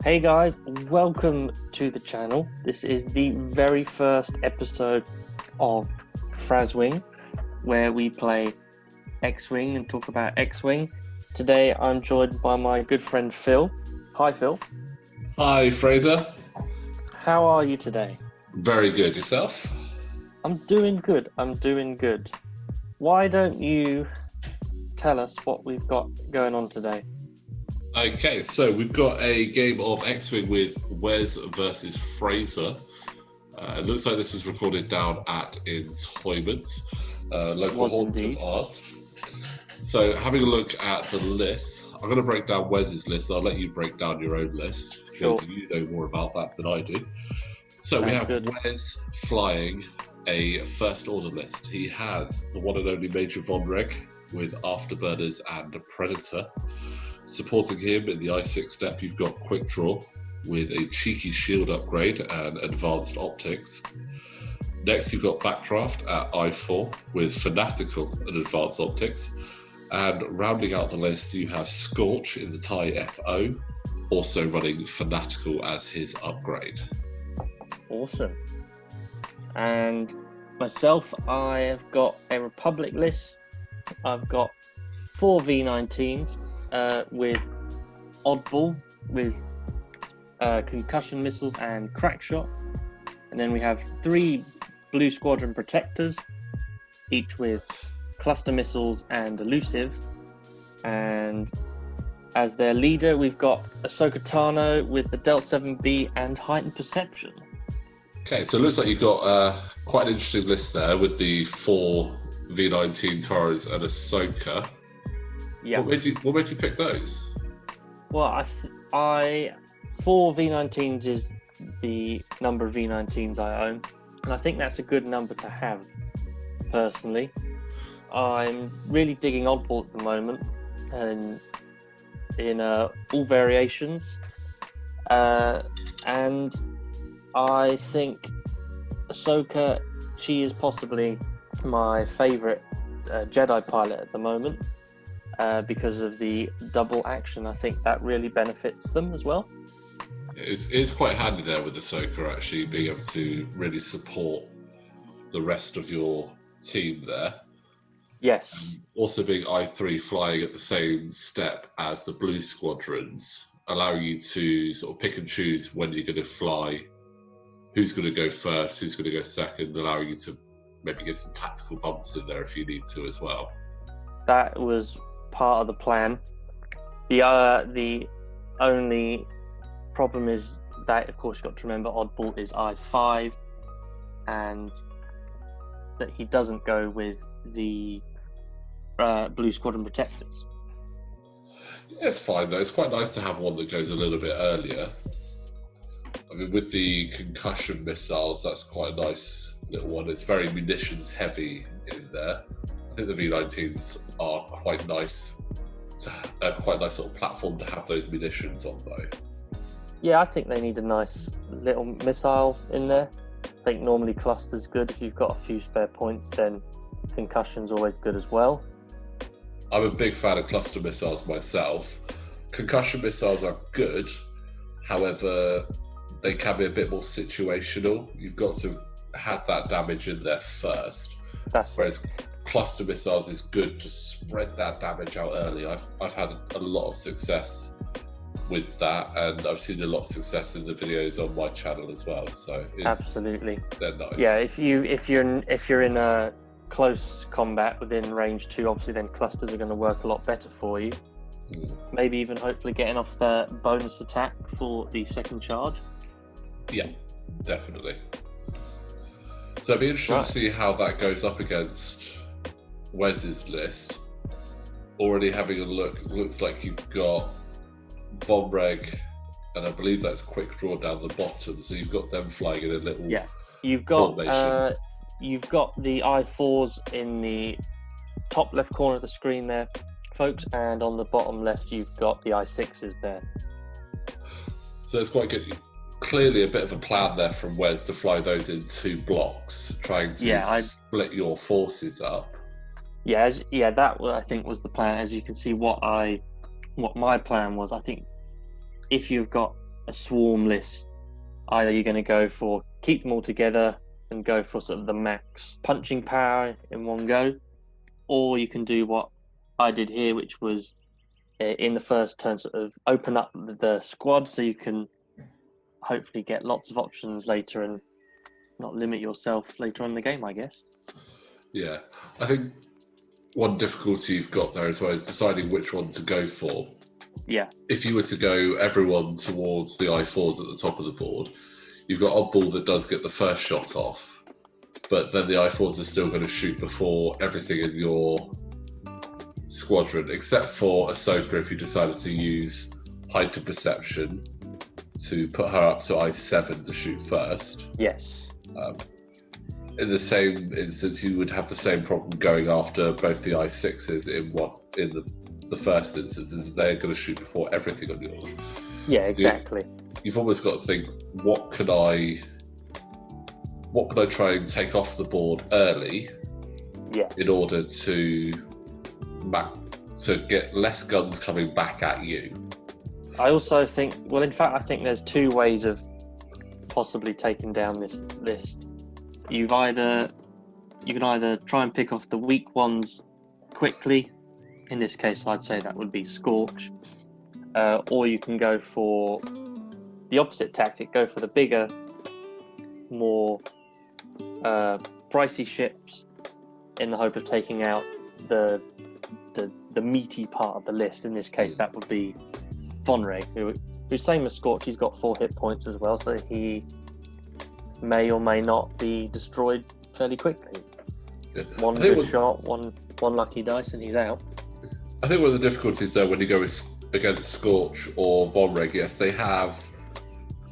Hey guys, welcome to the channel. This is the very first episode of Fraswing, where we play X-Wing and talk about X-Wing. Today I'm joined by my good friend Phil. Hi Phil. Hi Fraser. How are you today? Very good. Yourself? I'm doing good. Why don't you tell us what we've got going on today? Okay, so we've got a game of X-Wing with Wes versus Fraser. It looks like this was recorded down at Entoyment, local haunt of ours. So having a look at the list, I'm going to break down Wes's list. I'll let you break down your own list because you know more about that than I do. So we have Wes flying a First Order list. He has the one and only Major Vonreg with Afterburners and Predator. Supporting him in the I6 step, you've got Quick Draw with a cheeky shield upgrade and advanced optics. Next, you've got Backdraft at I4 with Fanatical and advanced optics. And rounding out the list, you have Scorch in the TIE FO, also running Fanatical as his upgrade. Awesome. And myself, I have got a Republic list. I've got 4 V19s. With Oddball, with concussion missiles and crackshot, and then we have 3 Blue Squadron protectors, each with cluster missiles and elusive. And as their leader, we've got Ahsoka Tano with the Del 7B and heightened perception. Okay, so it looks like you've got quite an interesting list there with the 4 V19 Taurus and Ahsoka. Yeah. What made you pick those? Well, I 4 V19s is the number of V19s I own, and I think that's a good number to have, personally. I'm really digging Oddball at the moment, and in all variations, and I think Ahsoka, she is possibly my favourite Jedi pilot at the moment. Because of the double action, I think that really benefits them as well. It's quite handy there with Ahsoka actually being able to really support the rest of your team there. Yes. Also being I3 flying at the same step as the Blue Squadrons, allow you to sort of pick and choose when you're going to fly, who's going to go first, who's going to go second, allowing you to maybe get some tactical bumps in there if you need to as well. That was part of the plan. The only problem is that, of course, you've got to remember Oddball is I5, and that he doesn't go with the Blue Squadron protectors. Yeah, it's fine though. It's quite nice to have one that goes a little bit earlier. I mean, with the concussion missiles, that's quite a nice little one. It's very munitions heavy in there. I think the V19s are quite nice sort of platform to have those munitions on though. Yeah, I think they need a nice little missile in there. I think normally cluster's good. If you've got a few spare points, then concussion's always good as well. I'm a big fan of cluster missiles myself. Concussion missiles are good, however, they can be a bit more situational. You've got to have that damage in there first. Whereas cluster missiles is good to spread that damage out early. I've had a lot of success with that, and I've seen a lot of success in the videos on my channel as well. So absolutely, they're nice. Yeah, if you're in a close combat within range 2, obviously then clusters are going to work a lot better for you. Maybe even hopefully getting off the bonus attack for the second charge. Yeah, definitely. So it'd be interesting to see how that goes up against Wes's list. Already having a look, looks like you've got Vonreg, and I believe that's Quick Draw down the bottom. So you've got them flying in a little You've got the I4s in the top left corner of the screen there, folks, and on the bottom left you've got the I6s there. So it's quite good. Clearly a bit of a plan there from Wes to fly those in 2 blocks, trying to split your forces up. That I think was the plan. As you can see, what my plan was, I think if you've got a swarm list. Either you're going to go for keep them all together and go for sort of the max punching power in one go, or you can do what I did here, which was in the first turn sort of open up the squad so you can hopefully get lots of options later and not limit yourself later on in the game, I guess. Yeah, I think one difficulty you've got there as well is deciding which one to go for. Yeah. If you were to go everyone towards the I4s at the top of the board, you've got Oddball that does get the first shot off, but then the I4s are still going to shoot before everything in your squadron, except for Ahsoka if you decided to use heightened perception to put her up to I7 to shoot first. Yes. In the same instance, you would have the same problem going after both the I6s in the first instance, is they're going to shoot before everything on yours. Yeah, exactly. So you've almost got to think, what can I try and take off the board early? Yeah. In order to get less guns coming back at you. I also think, well, in fact, I think there's two ways of possibly taking down this list. You can either try and pick off the weak ones quickly. In this case, I'd say that would be Scorch. Or you can go for the opposite tactic, go for the bigger, more pricey ships in the hope of taking out the meaty part of the list. In this case, that would be Vonreg, who's same as Scorch. He's got 4 hit points as well, so he may or may not be destroyed fairly quickly. Yeah. One good shot, one lucky dice, and he's out. I think one of the difficulties though when you go against Scorch or Vonreg, yes, they have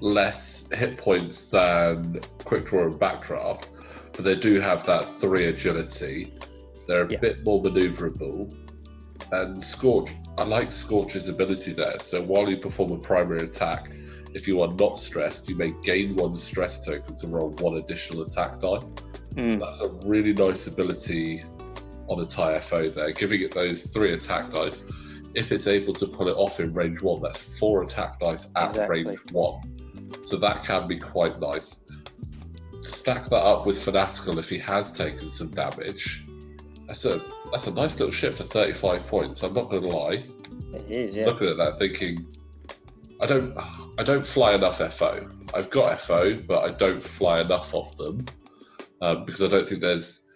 less hit points than Quick Draw and Backdraft, but they do have that 3 agility. They're a bit more manoeuvrable. And Scorch, I like Scorch's ability there. So while you perform a primary attack, if you are not stressed, you may gain 1 stress token to roll 1 additional attack die. So that's a really nice ability on a TIE FO there, giving it those 3 attack dice. If it's able to pull it off in range 1, that's 4 attack dice at range 1. So that can be quite nice. Stack that up with Fanatical if he has taken some damage. That's a nice little ship for 35 points. I'm not going to lie. It is, yeah. Looking at that, thinking, I don't fly enough FO. I've got FO, but I don't fly enough of them because I don't think there's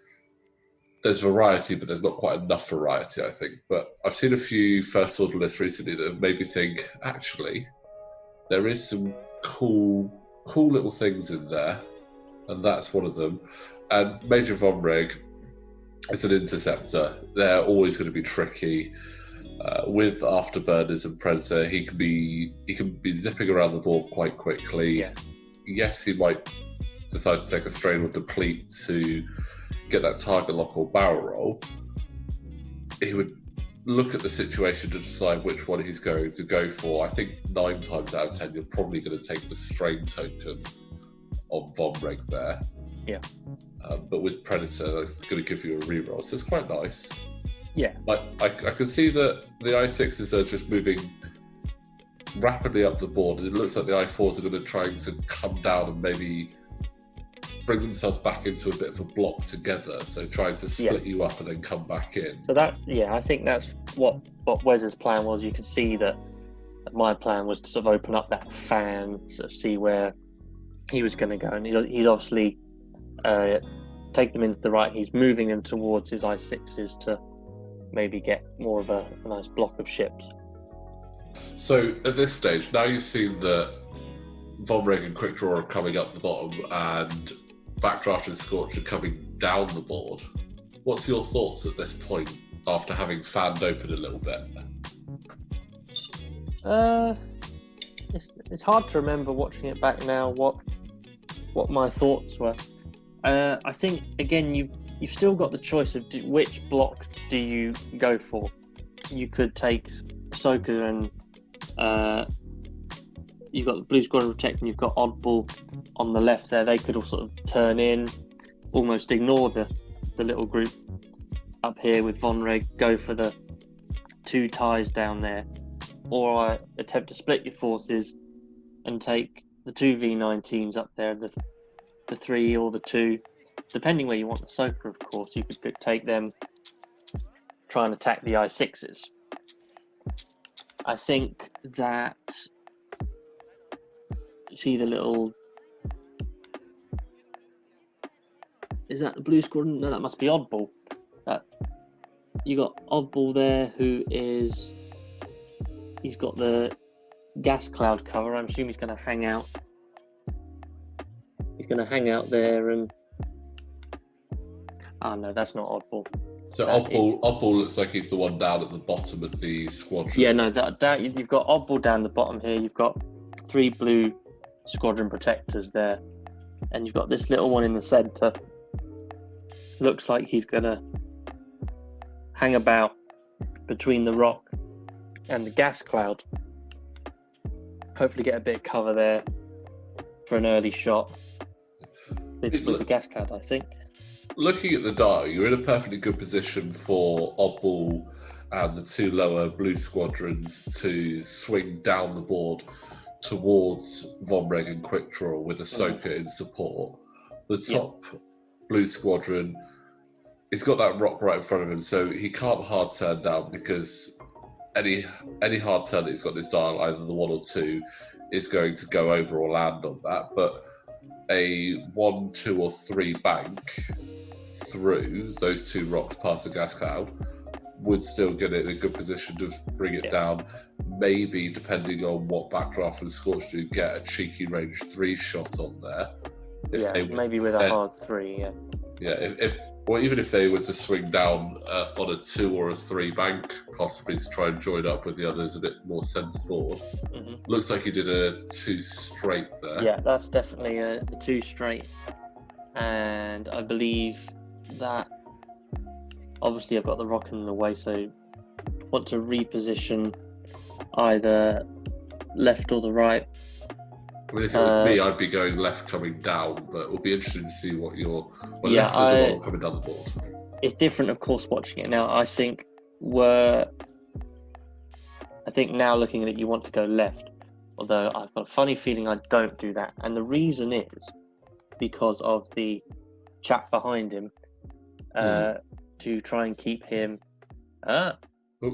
variety, but there's not quite enough variety, I think. But I've seen a few first order lists recently that have made me think, actually, there is some cool little things in there, and that's one of them. And Major Vonreg is an interceptor. They're always going to be tricky. With Afterburners and Predator, he can be zipping around the board quite quickly. Yeah. Yes, he might decide to take a strain or deplete to get that target lock or barrel roll. He would look at the situation to decide which one he's going to go for. I think 9 times out of 10, you're probably going to take the strain token on Vonreg there. Yeah. But with Predator, it's going to give you a reroll, so it's quite nice. Yeah. I can see that the I6s are just moving rapidly up the board, and it looks like the I4s are going to try to come down and maybe bring themselves back into a bit of a block together, so trying to split you up and then come back in. So I think that's what Wes's plan was. You could see that my plan was to sort of open up that fan, sort of see where he was going to go, and he's obviously take them into the right. He's moving them towards his I6s to maybe get more of a nice block of ships. So at this stage, now you've seen that Vonreg and Quick Draw are coming up the bottom and Backdraft and Scorch are coming down the board. What's your thoughts at this point after having fanned open a little bit? It's hard to remember watching it back now what my thoughts were. I think again you've still got the choice of which block do you go for. You could take Ahsoka and you've got the Blue Squadron Protect and you've got Oddball on the left there. They could all sort of turn in, almost ignore the little group up here with Vonreg, go for the 2 ties down there, or attempt to split your forces and take the two V19s up there, the 3 or the 2, depending where you want the Soaker, of course. You could take them, try and attack the I6s. I think that, you see the little, is that the Blue Squadron? No, that must be Oddball. You got Oddball there, he's got the gas cloud cover. I'm assuming he's going to hang out. He's going to hang out there and... Oh, no, that's not Oddball. So Oddball looks like he's the one down at the bottom of the squadron. Yeah, no, you've got Oddball down the bottom here. You've got 3 blue squadron protectors there. And you've got this little one in the centre. Looks like he's going to hang about between the rock and the gas cloud. Hopefully get a bit of cover there for an early shot with the gas cloud, I think. Looking at the dial, you're in a perfectly good position for Oddball and the 2 lower blue squadrons to swing down the board towards Vonreg and Quick Draw with Ahsoka in support. The top blue squadron, he's got that rock right in front of him, so he can't hard turn down, because any hard turn that he's got in his dial, either the 1 or 2, is going to go over or land on that. But a 1, 2, or 3 bank through those 2 rocks past the gas cloud would still get it in a good position to bring it down. Maybe, depending on what Backdraft and Scorch do, get a cheeky range 3 shot on there. Maybe with a hard 3, or even if they were to swing down on a 2 or a 3 bank, possibly to try and join up with the others a bit more sense board. Mm-hmm. Looks like he did a 2 straight there. Yeah, that's definitely a 2 straight. And I believe that, obviously I've got the rock in the way, so want to reposition either left or the right. I mean, if it was me, I'd be going left coming down, but it'll be interesting to see what left or the right coming down the board. It's different, of course, watching it now. I think now looking at it, you want to go left, although I've got a funny feeling I don't do that. And the reason is because of the chap behind him, to try and keep him...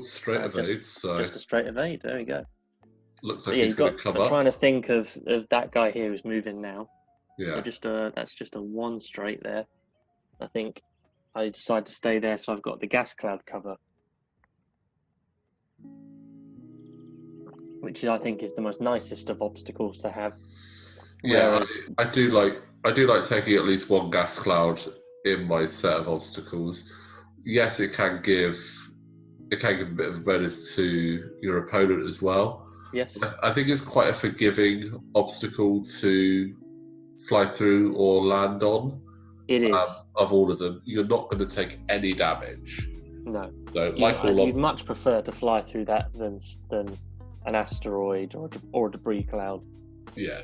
straight evade. So just a straight evade, there we go. Looks like he's going to come up. I'm trying to think of that guy here who's moving now. Yeah. So that's just a 1 straight there. I think I decide to stay there, so I've got the gas cloud cover, which I think is the most nicest of obstacles to have. Yeah, whereas... I do like taking at least 1 gas cloud in my set of obstacles. Yes, it can give a bit of a bonus to your opponent as well. Yes. I think it's quite a forgiving obstacle to fly through or land on. It is. Of all of them, you're not going to take any damage. No. So, you'd much prefer to fly through that than an asteroid or a debris cloud. Yeah.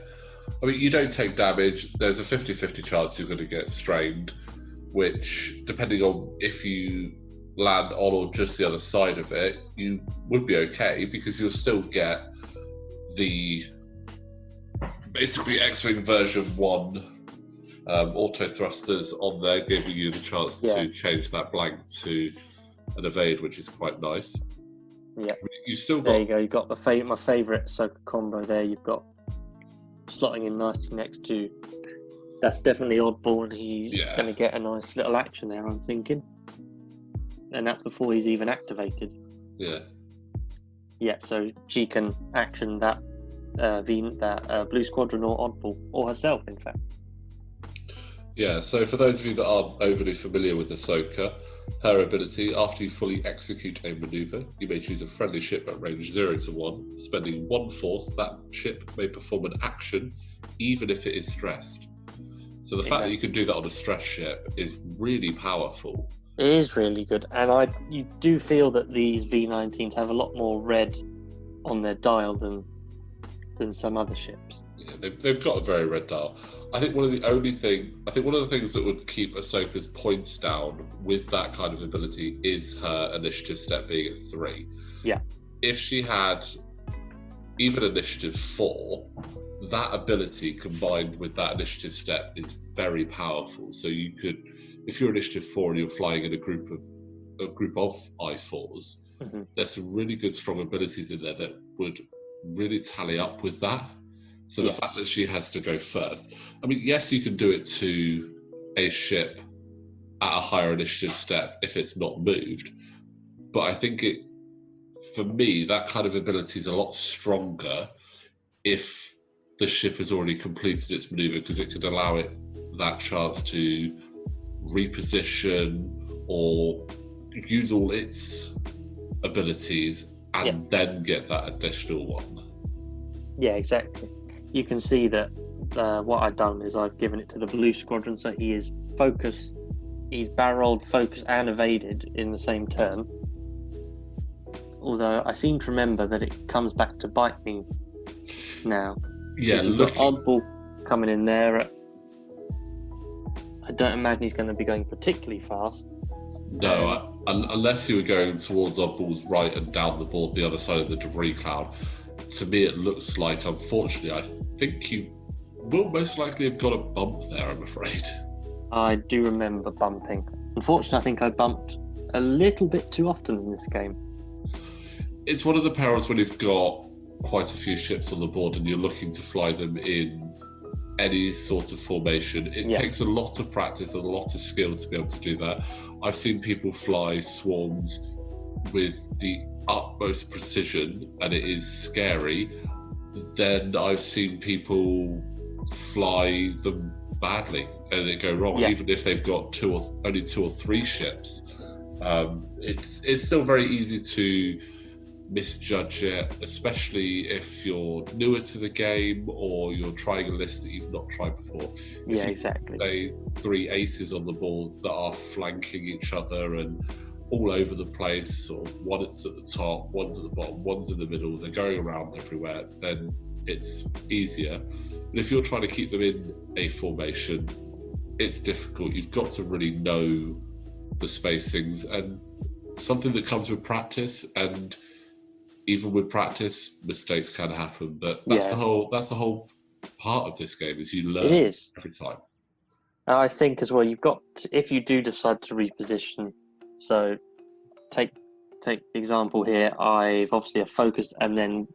I mean, you don't take damage. There's a 50-50 chance you're going to get strained, which, depending on if you land on or just the other side of it, you would be okay, because you'll still get the basically X-Wing version 1 auto thrusters on there, giving you the chance to change that blank to an evade, which is quite nice. Yeah. You still there you go. You've got my favourite Ahsoka combo there. You've got slotting in nicely next to... That's definitely Oddball, and he's going to get a nice little action there, I'm thinking. And that's before he's even activated. Yeah. Yeah, so she can action that Blue Squadron or Oddball, or herself, in fact. Yeah, so for those of you that aren't overly familiar with Ahsoka, her ability, after you fully execute a maneuver, you may choose a friendly ship at range 0 to 1. Spending 1 force, that ship may perform an action, even if it is stressed. So the fact that you can do that on a stress ship is really powerful. It is really good, and you do feel that these V19s have a lot more red on their dial than some other ships. Yeah, they've got a very red dial. I think one of the things that would keep Ahsoka's points down with that kind of ability is her initiative step being at 3. Yeah. If she had even initiative 4, that ability combined with that initiative step is very powerful. So you could, if you're initiative 4 and you're flying in a group of I4s, there's some really good strong abilities in there that would really tally up with that. So the fact that she has to go first, I mean, yes, you can do it to a ship at a higher initiative step if it's not moved, but I think for me, that kind of ability is a lot stronger if the ship has already completed its maneuver, because it could allow it that chance to reposition or use all its abilities and then get that additional one. Yeah, exactly. You can see that what I've done is I've given it to the blue squadron, so he is focused, he's barreled, focused and evaded in the same turn. Although I seem to remember that it comes back to bite me now. Yeah, look, oddball coming in there. I don't imagine he's going to be going particularly fast. No, unless you were going towards oddball's right and down the board, the other side of the debris cloud. To me, it looks like, unfortunately, I think you will most likely have got a bump there, I'm afraid. I do remember bumping. Unfortunately, I think I bumped a little bit too often in this game. It's one of the perils when you've got quite a few ships on the board and you're looking to fly them in any sort of formation. It takes a lot of practice and a lot of skill to be able to do that. I've seen people fly swarms with the utmost precision and it is scary. Then I've seen people fly them badly and it go wrong, even if they've got only two or three ships. It's still very easy to misjudge it, especially if you're newer to the game or you're trying a list that you've not tried before. Exactly. Say 3 aces on the board that are flanking each other and all over the place, sort of one's at the top, one's at the bottom, one's in the middle, they're going around everywhere, then it's easier. But if you're trying to keep them in a formation, it's difficult. You've got to really know the spacings, and something that comes with practice, and even with practice, mistakes can happen. But that's the whole part of this game, is you learn every time. I think as well, you've got if you do decide to reposition. So take the example here. I've obviously focused, and then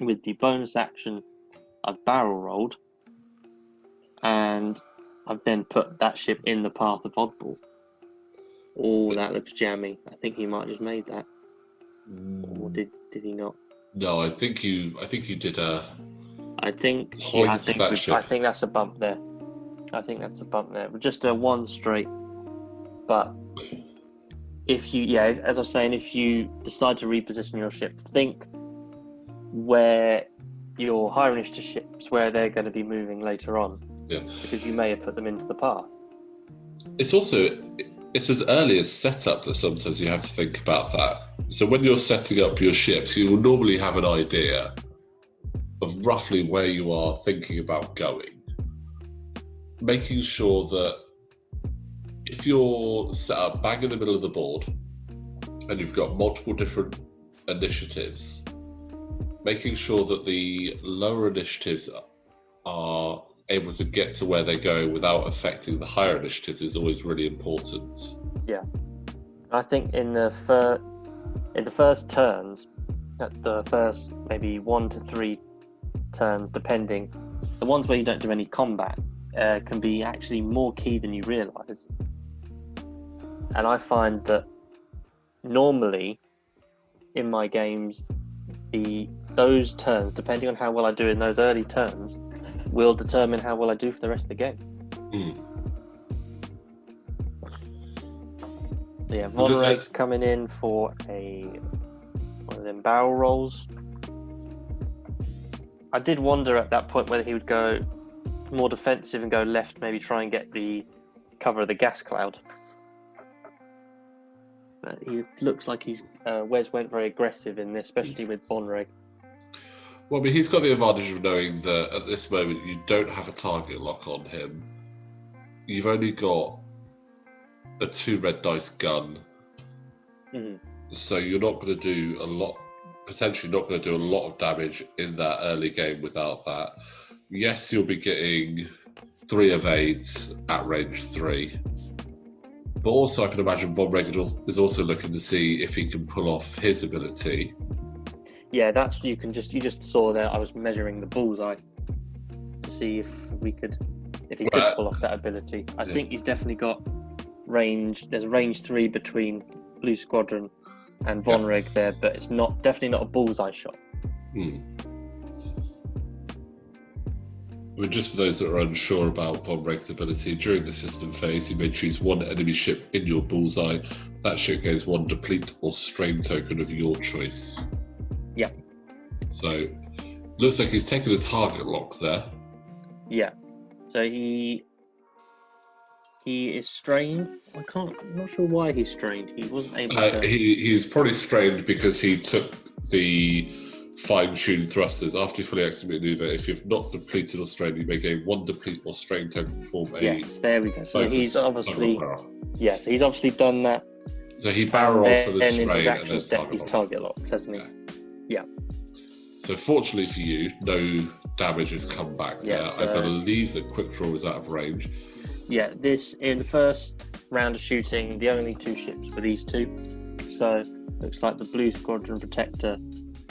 with the bonus action, I've barrel rolled, and I've then put that ship in the path of oddball. Oh, that looks jammy. I think he might have just made that. Or did he not? No, I think you did a. I think that's a bump there. I think that's a bump there. Just a one straight. But if you, as I was saying, if you decide to reposition your ship, think where your higher initiative ships, where they're going to be moving later on. Yeah. Because you may have put them into the path. It's as early as setup that sometimes you have to think about that. So when you're setting up your ships, you will normally have an idea of roughly where you are thinking about going. Making sure that if you're set up bang in the middle of the board and you've got multiple different initiatives, making sure that the lower initiatives are able to get to where they're going without affecting the higher initiatives is always really important. Yeah, I think in the first turns, at the first maybe 1 to 3 turns, depending, the ones where you don't do any combat can be actually more key than you realise. And I find that normally in my games, those turns, depending on how well I do in those early turns, will determine how well I do for the rest of the game. Yeah, Vonreg's coming in for one of them barrel rolls. I did wonder at that point whether he would go more defensive and go left, maybe try and get the cover of the gas cloud. But he looks like Wes went very aggressive in this, especially with Vonreg. Well, I mean, he's got the advantage of knowing that at this moment you don't have a target lock on him. You've only got a 2 red dice gun. So you're not going to do potentially not going to do a lot of damage in that early game without that. yes, you'll be getting 3 evades at range 3. But also, I can imagine Vonreg is also looking to see if he can pull off his ability. Yeah, that's you just saw there. I was measuring the bullseye to see if he could pull off that ability. I think he's definitely got range. There's range 3 between Blue Squadron and Vonreg there, but it's definitely not a bullseye shot. I mean, just for those that are unsure about Vonreg's ability, during the system phase, you may choose 1 enemy ship in your bullseye. That ship gains 1 deplete or strain token of your choice. Yeah. So, looks like he's taken a target lock there. Yeah. So he is strained. I'm not sure why he's strained. He wasn't able to. He's probably strained because he took the fine-tuned thrusters. After you fully execute maneuver, if you've not depleted or strained, you may gain 1 deplete or strain token from a. Yes, there we go. So he's obviously done that. So he barrel rolled for the strain in his and action then step, he's target locked, hasn't he? Yeah. So fortunately for you, no damage has come back there. I believe that quick draw is out of range. Yeah, in the first round of shooting, the only 2 ships were these 2. So looks like the Blue Squadron Protector.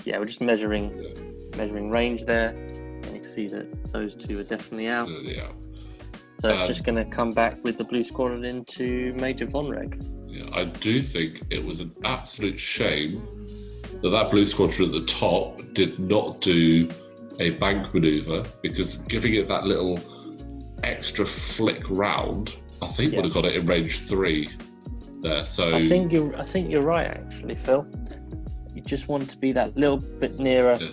Yeah, we're just measuring range there, and you can see that those 2 are definitely out. So it's just going to come back with the Blue Squadron into Major Vonreg. Yeah, I do think it was an absolute shame that Blue Squadron at the top did not do a bank maneuver, because giving it that little extra flick round, I think would have got it in range 3 there. So I think you're right, actually, Phil. You just want to be that little bit nearer. Yeah.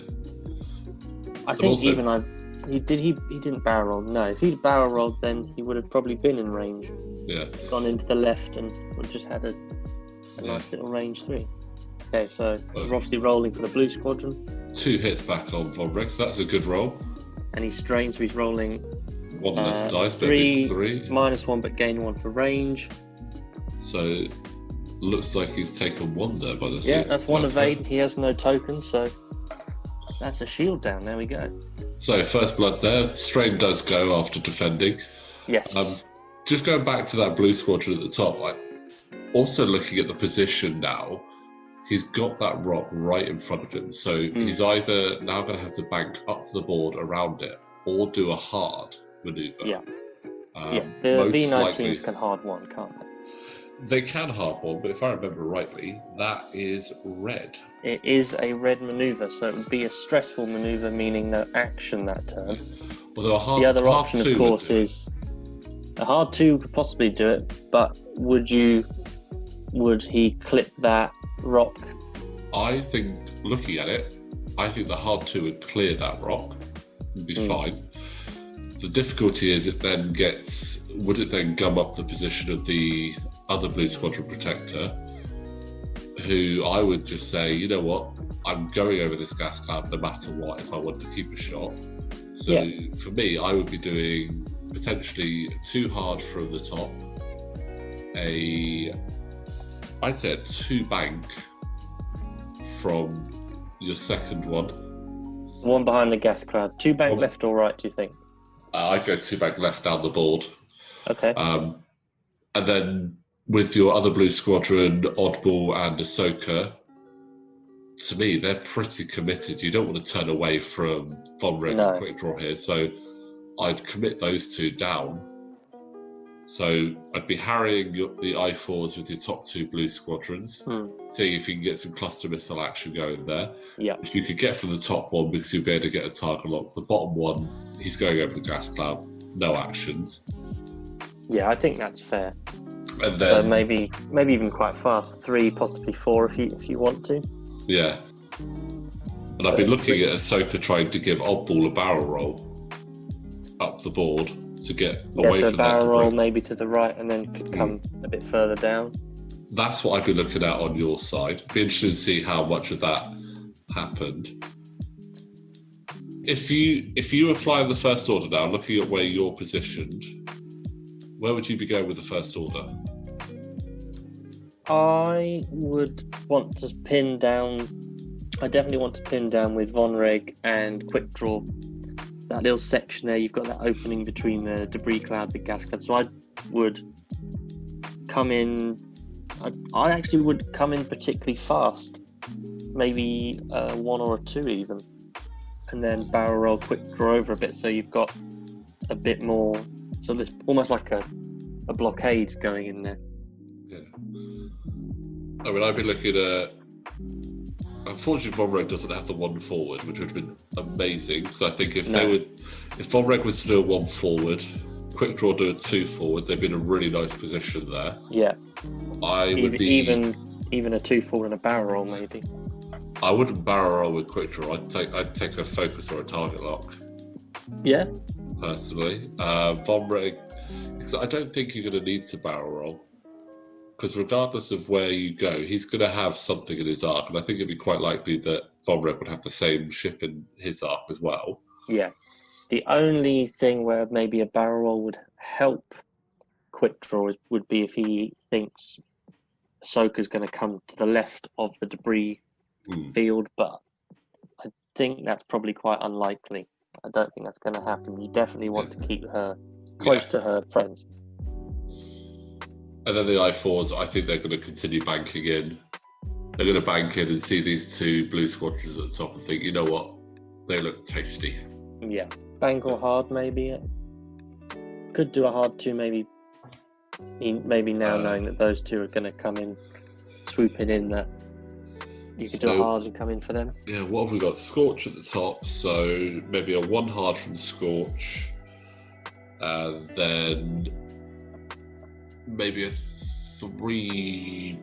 I think also, he didn't barrel roll. No, if he'd barrel rolled, then he would have probably been in range. Yeah. Gone into the left and would just had a nice little range 3. Okay, so we're obviously rolling for the Blue Squadron. 2 hits back on Vonreg, so that's a good roll. And he's strained, so he's rolling 1 less dice, maybe 3. -1, but gain 1 for range. So looks like he's taken 1 there by the Yeah, that's 1 evade. He has no tokens, so that's a shield down. There we go. So first blood there. Strain does go after defending. Yes. Just going back to that Blue Squadron at the top, also looking at the position now, he's got that rock right in front of him. So he's either now going to have to bank up the board around it or do a hard maneuver. Yeah. The V19s can hard 1, can't they? They can hard 1, but if I remember rightly, that is red. It is a red maneuver, so it would be a stressful maneuver, meaning no action that turn. Although the other option, of course, is a hard 2 could possibly do it, but would he clip that rock? I think, looking at it, I think the hard 2 would clear that rock. Would be fine. The difficulty is would it then gum up the position of the other Blue Squadron Protector, who I would just say, you know what, I'm going over this gas cloud no matter what if I want to keep a shot. So for me, I would be doing potentially 2 hard from the top, I'd say a 2 bank from your second one. 1 behind the gas cloud. 2 bank left or right, do you think? I'd go 2 bank left down the board. Okay. And then with your other Blue Squadron, Oddball and Ahsoka, to me, they're pretty committed. You don't want to turn away from Vonreg and Quick Draw here. So I'd commit those 2 down. So I'd be harrying the I-4s with your top 2 Blue Squadrons, seeing if you can get some cluster missile action going there. Yeah. Which you could get from the top one because you'll be able to get a target lock. The bottom one, he's going over the gas cloud, no actions. Yeah, I think that's fair. And then, so maybe even quite fast, 3, possibly 4 if you want to. Yeah. And I've been looking at Ahsoka trying to give Oddball a barrel roll up the board to get away from that. Barrel roll maybe to the right and then could come a bit further down. That's what I'd be looking at on your side. Be interested to see how much of that happened. If you were flying the first order now, looking at where you're positioned, where would you be going with the first order? I would want to pin down. I definitely want to pin down with Vonreg and Quick Draw that little section there, you've got that opening between the debris cloud, the gas cloud. So I would come in. I actually would come in particularly fast, maybe 1 or 2 even, and then barrel roll, quick draw over a bit, so you've got a bit more. So it's almost like a blockade going in there. Yeah. I mean, I've been looking at. Unfortunately, Vonreg doesn't have the 1 forward, which would have been amazing. Because I think if Vonreg was to do a 1 forward, quick draw do a 2 forward, they'd be in a really nice position there. Yeah. Even a 2 forward and a barrel roll maybe. I wouldn't barrel roll with quick draw. I'd take a focus or a target lock. Yeah. Personally, Vonreg, because I don't think you're going to need to barrel roll. Because regardless of where you go, he's going to have something in his arc, and I think it'd be quite likely that Vonreg would have the same ship in his arc as well. Yeah. The only thing where maybe a barrel roll would help quick draw would be if he thinks Ahsoka's going to come to the left of the debris field, but I think that's probably quite unlikely. I don't think that's going to happen. You definitely want to keep her close to her friends. And then the I4s, I think they're going to continue banking in. They're going to bank in and see these 2 blue squadrons at the top and think, you know what, they look tasty. Yeah, bank or hard maybe. Could do a hard 2 maybe. Maybe now knowing that those 2 are going to come in, swooping in, that you could do a hard and come in for them. Yeah, what have we got? Scorch at the top, so maybe a 1 hard from Scorch, and then maybe a 3,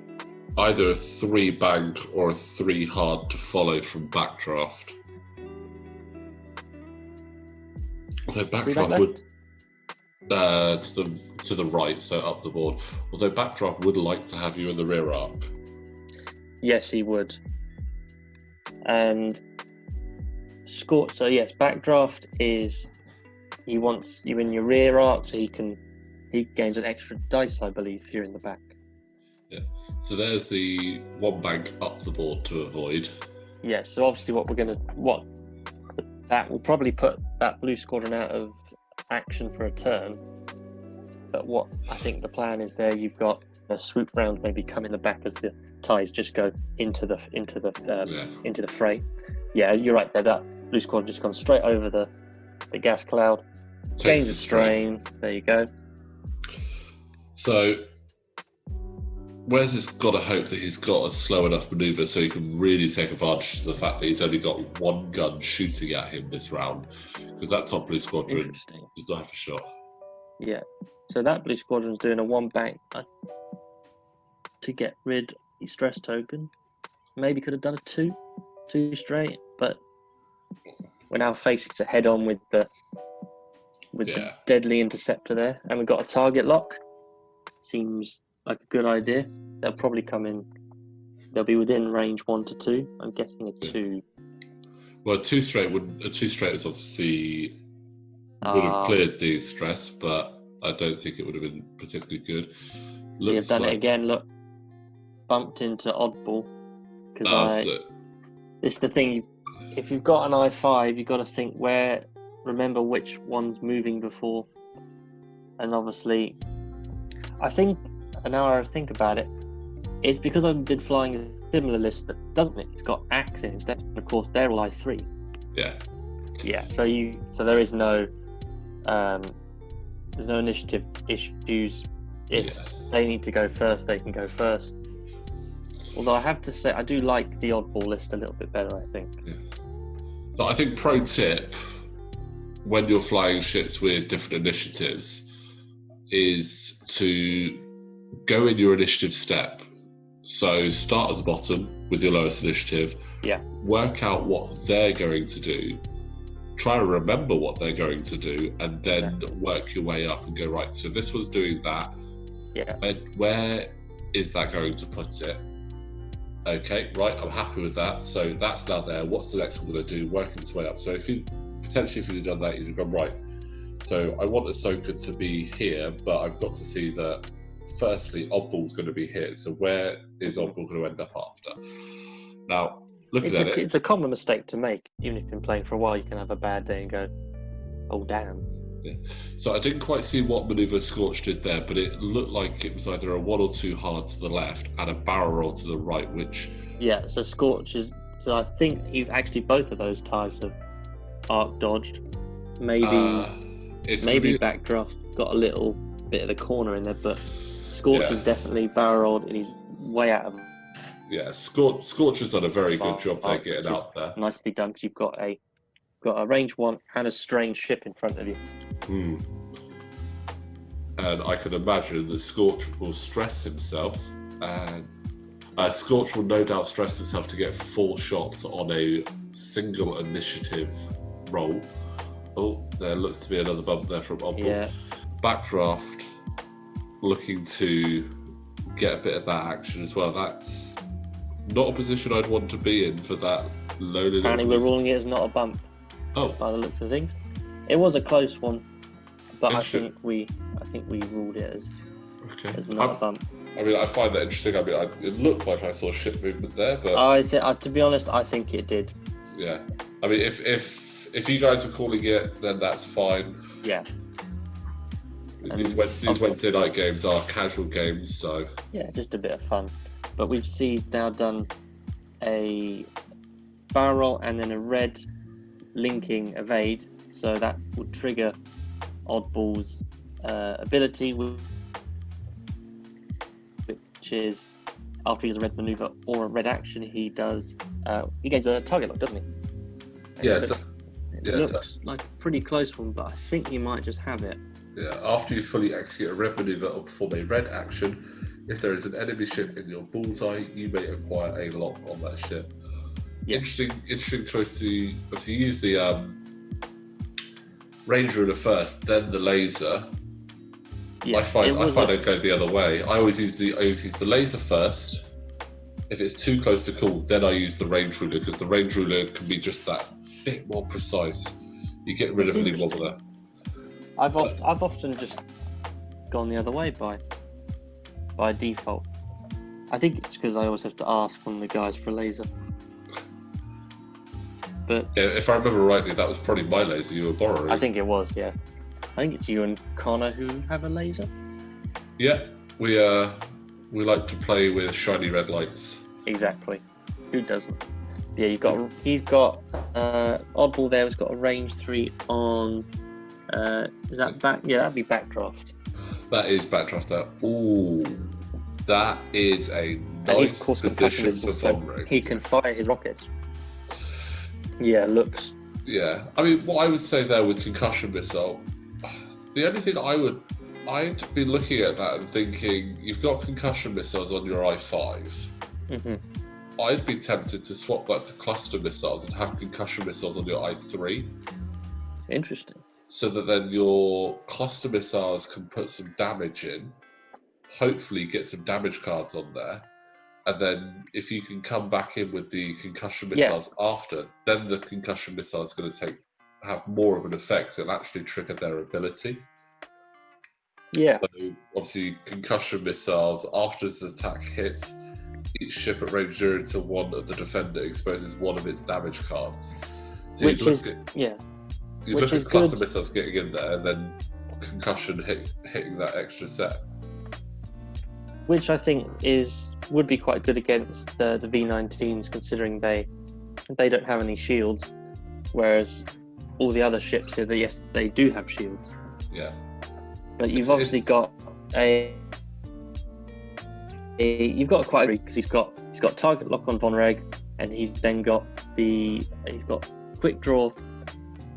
either a 3 bank or a 3 hard to follow from Backdraft. Although Backdraft would to the right, so up the board. Although Backdraft would like to have you in the rear arc. Yes, he would. And Scorch. So yes, Backdraft is he wants you in your rear arc, so he gains an extra dice, I believe, if you're in the back. Yeah. So there's the 1 bank up the board to avoid. Yeah. So obviously, that will probably put that blue squadron out of action for a turn. But what I think the plan is there, you've got a swoop round maybe come in the back as the ties just go into the fray. Yeah, you're right there. That blue squadron just gone straight over the gas cloud. Gains a strain. There you go. So Wes has got to hope that he's got a slow enough manoeuvre so he can really take advantage of the fact that he's only got 1 gun shooting at him this round, because that top blue squadron does not have a shot. Yeah. So that blue squadron's doing a 1 bank to get rid of the stress token. Maybe could have done a 2 straight, but we're now facing it head on with the deadly interceptor there, and we've got a target lock. Seems like a good idea. They'll probably come in. They'll be within range 1 to 2. I'm guessing a 2. Well, a 2 straight is obviously would have cleared the stress, but I don't think it would have been particularly good. So you've done it again. Look, bumped into oddball because it's the thing. If you've got an I5, you've got to think remember which one's moving before, and obviously, I think. And now I think about it, it's because I've been flying a similar list that doesn't it? It's got axe in instead. And of course, they're all I3. Yeah. Yeah. So there is no, there's no initiative issues. If they need to go first, they can go first. Although I have to say, I do like the oddball list a little bit better. I think. Yeah. But I think pro tip when you're flying ships with different initiatives is to go in your initiative step. So start at the bottom with your lowest initiative. Yeah. Work out what they're going to do. Try to remember what they're going to do, and then work your way up and go, right, so this one's doing that. Yeah. Where is that going to put it? Okay, right, I'm happy with that. So that's now there. What's the next one going to do? Working its way up. So if you'd done that, you'd have gone, right, so I want Ahsoka to be here, but I've got to see that firstly, Oddball's going to be here. So where is Oddball going to end up after? Now, looking at it... It's a common mistake to make. Even if you've been playing for a while, you can have a bad day and go, Oh, damn. Yeah. So I didn't quite see what manoeuvre Scorch did there, but it looked like it was either a 1 or 2 hard to the left and a barrel roll to the right, which... Yeah, so Scorch is... So I think actually both of those ties have arc dodged. Maybe Backdraft got a little bit of the corner in there, but Scorch is definitely barrel rolled and he's way out of... Yeah, Scorch has done a very good job there getting out there. Nicely done, because you've got a range 1 and a strange ship in front of you. And I can imagine that Scorch will stress himself, and Scorch will no doubt stress himself to get 4 shots on a single initiative roll. Oh, there looks to be another bump there from Poole. Yeah. Backdraft looking to get a bit of that action as well. That's not a position I'd want to be in for that low. Apparently we're ruling it as not a bump. Oh, by the looks of things, it was a close one, but I think we ruled it as not a bump. I mean, I find that interesting. I mean, it looked like I saw ship movement there, but to be honest, I think it did. Yeah, I mean, if you guys were calling it, then that's fine. Yeah. These Wednesday night games are casual games, so yeah, just a bit of fun. But we've now done a barrel roll and then a red linking evade, so that would trigger Oddball's ability, which is after he does a red maneuver or a red action, he gains a target lock, doesn't he? It looks like a pretty close one, but I think he might just have it. Yeah, after you fully execute a red maneuver or perform a red action, if there is an enemy ship in your bullseye, you may acquire a lock on that ship. Yeah. Interesting choice to use the range ruler first, then the laser. Yeah, I find I'd go the other way. I always use the laser first. If it's too close to call, then I use the range ruler, because the range ruler can be just that bit more precise. You get rid of any wobbler. I've often just gone the other way by default. I think it's because I always have to ask one of the guys for a laser. But yeah, if I remember rightly, that was probably my laser you were borrowing. I think it was, yeah. I think it's you and Connor who have a laser. Yeah, we like to play with shiny red lights. Exactly. Who doesn't? Yeah, he's got Oddball there has got a range 3 on is that back? Yeah, that'd be Backdraft. That is Backdraft there. Ooh, that is a nice position for Vonreg. He can fire his rockets. Yeah, looks. Yeah, I mean, what I would say there with concussion missile, the only thing I'd be looking at that and thinking, you've got concussion missiles on your I5. Mm-hmm. I'd be tempted to swap that to cluster missiles and have concussion missiles on your I3. Interesting. So that then your cluster missiles can put some damage in, hopefully get some damage cards on there, and then if you can come back in with the concussion missiles after, then the concussion missile is going to have more of an effect and actually trigger their ability. Yeah. So obviously concussion missiles, after the attack hits, each ship at range 0 to 1 of the defender exposes one of its damage cards. So you look at cluster missiles getting in there, and then concussion hitting that extra set. Which I think would be quite good against the V19s, considering they don't have any shields, whereas all the other ships here, they do have shields. Yeah. But you've obviously got you've got quite a because he's got target lock on Vonreg, and he's then got quick draw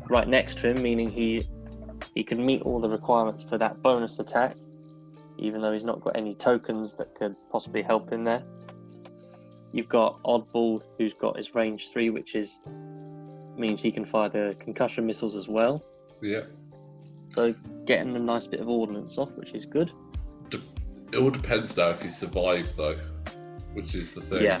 right next to him, meaning he can meet all the requirements for that bonus attack, even though he's not got any tokens that could possibly help him there. You've got Oddball, who's got his range 3, which means he can fire the concussion missiles as well. Yeah. So getting a nice bit of ordnance off, which is good. It all depends now if he survived, though, which is the thing. Yeah.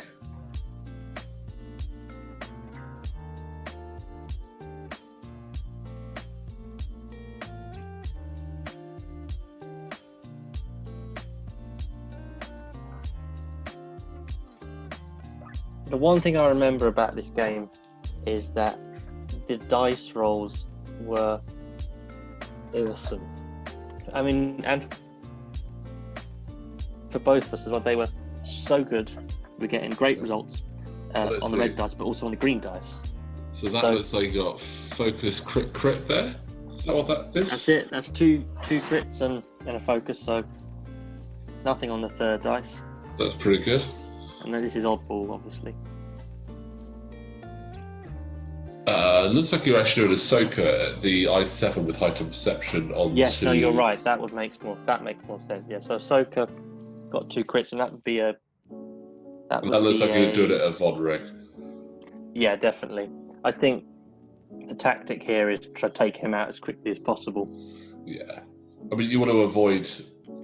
The one thing I remember about this game is that the dice rolls were awesome. I mean, and for both of us as well, they were so good. We're getting great results on the red dice, but also on the green dice. So that looks like you got focus crit there. Is that what that is? That's it. That's two crits and a focus. So nothing on the third dice. That's pretty good. And then this is oddball, obviously. Looks like you're actually doing a Ahsoka at the I7 with heightened perception on. Yes, no, you're right. That makes more sense. Yeah, so Ahsoka got 2 crits, and that would be a. That looks like you're doing it at Vonreg. Yeah, definitely. I think the tactic here is to try to take him out as quickly as possible. Yeah, I mean, you want to avoid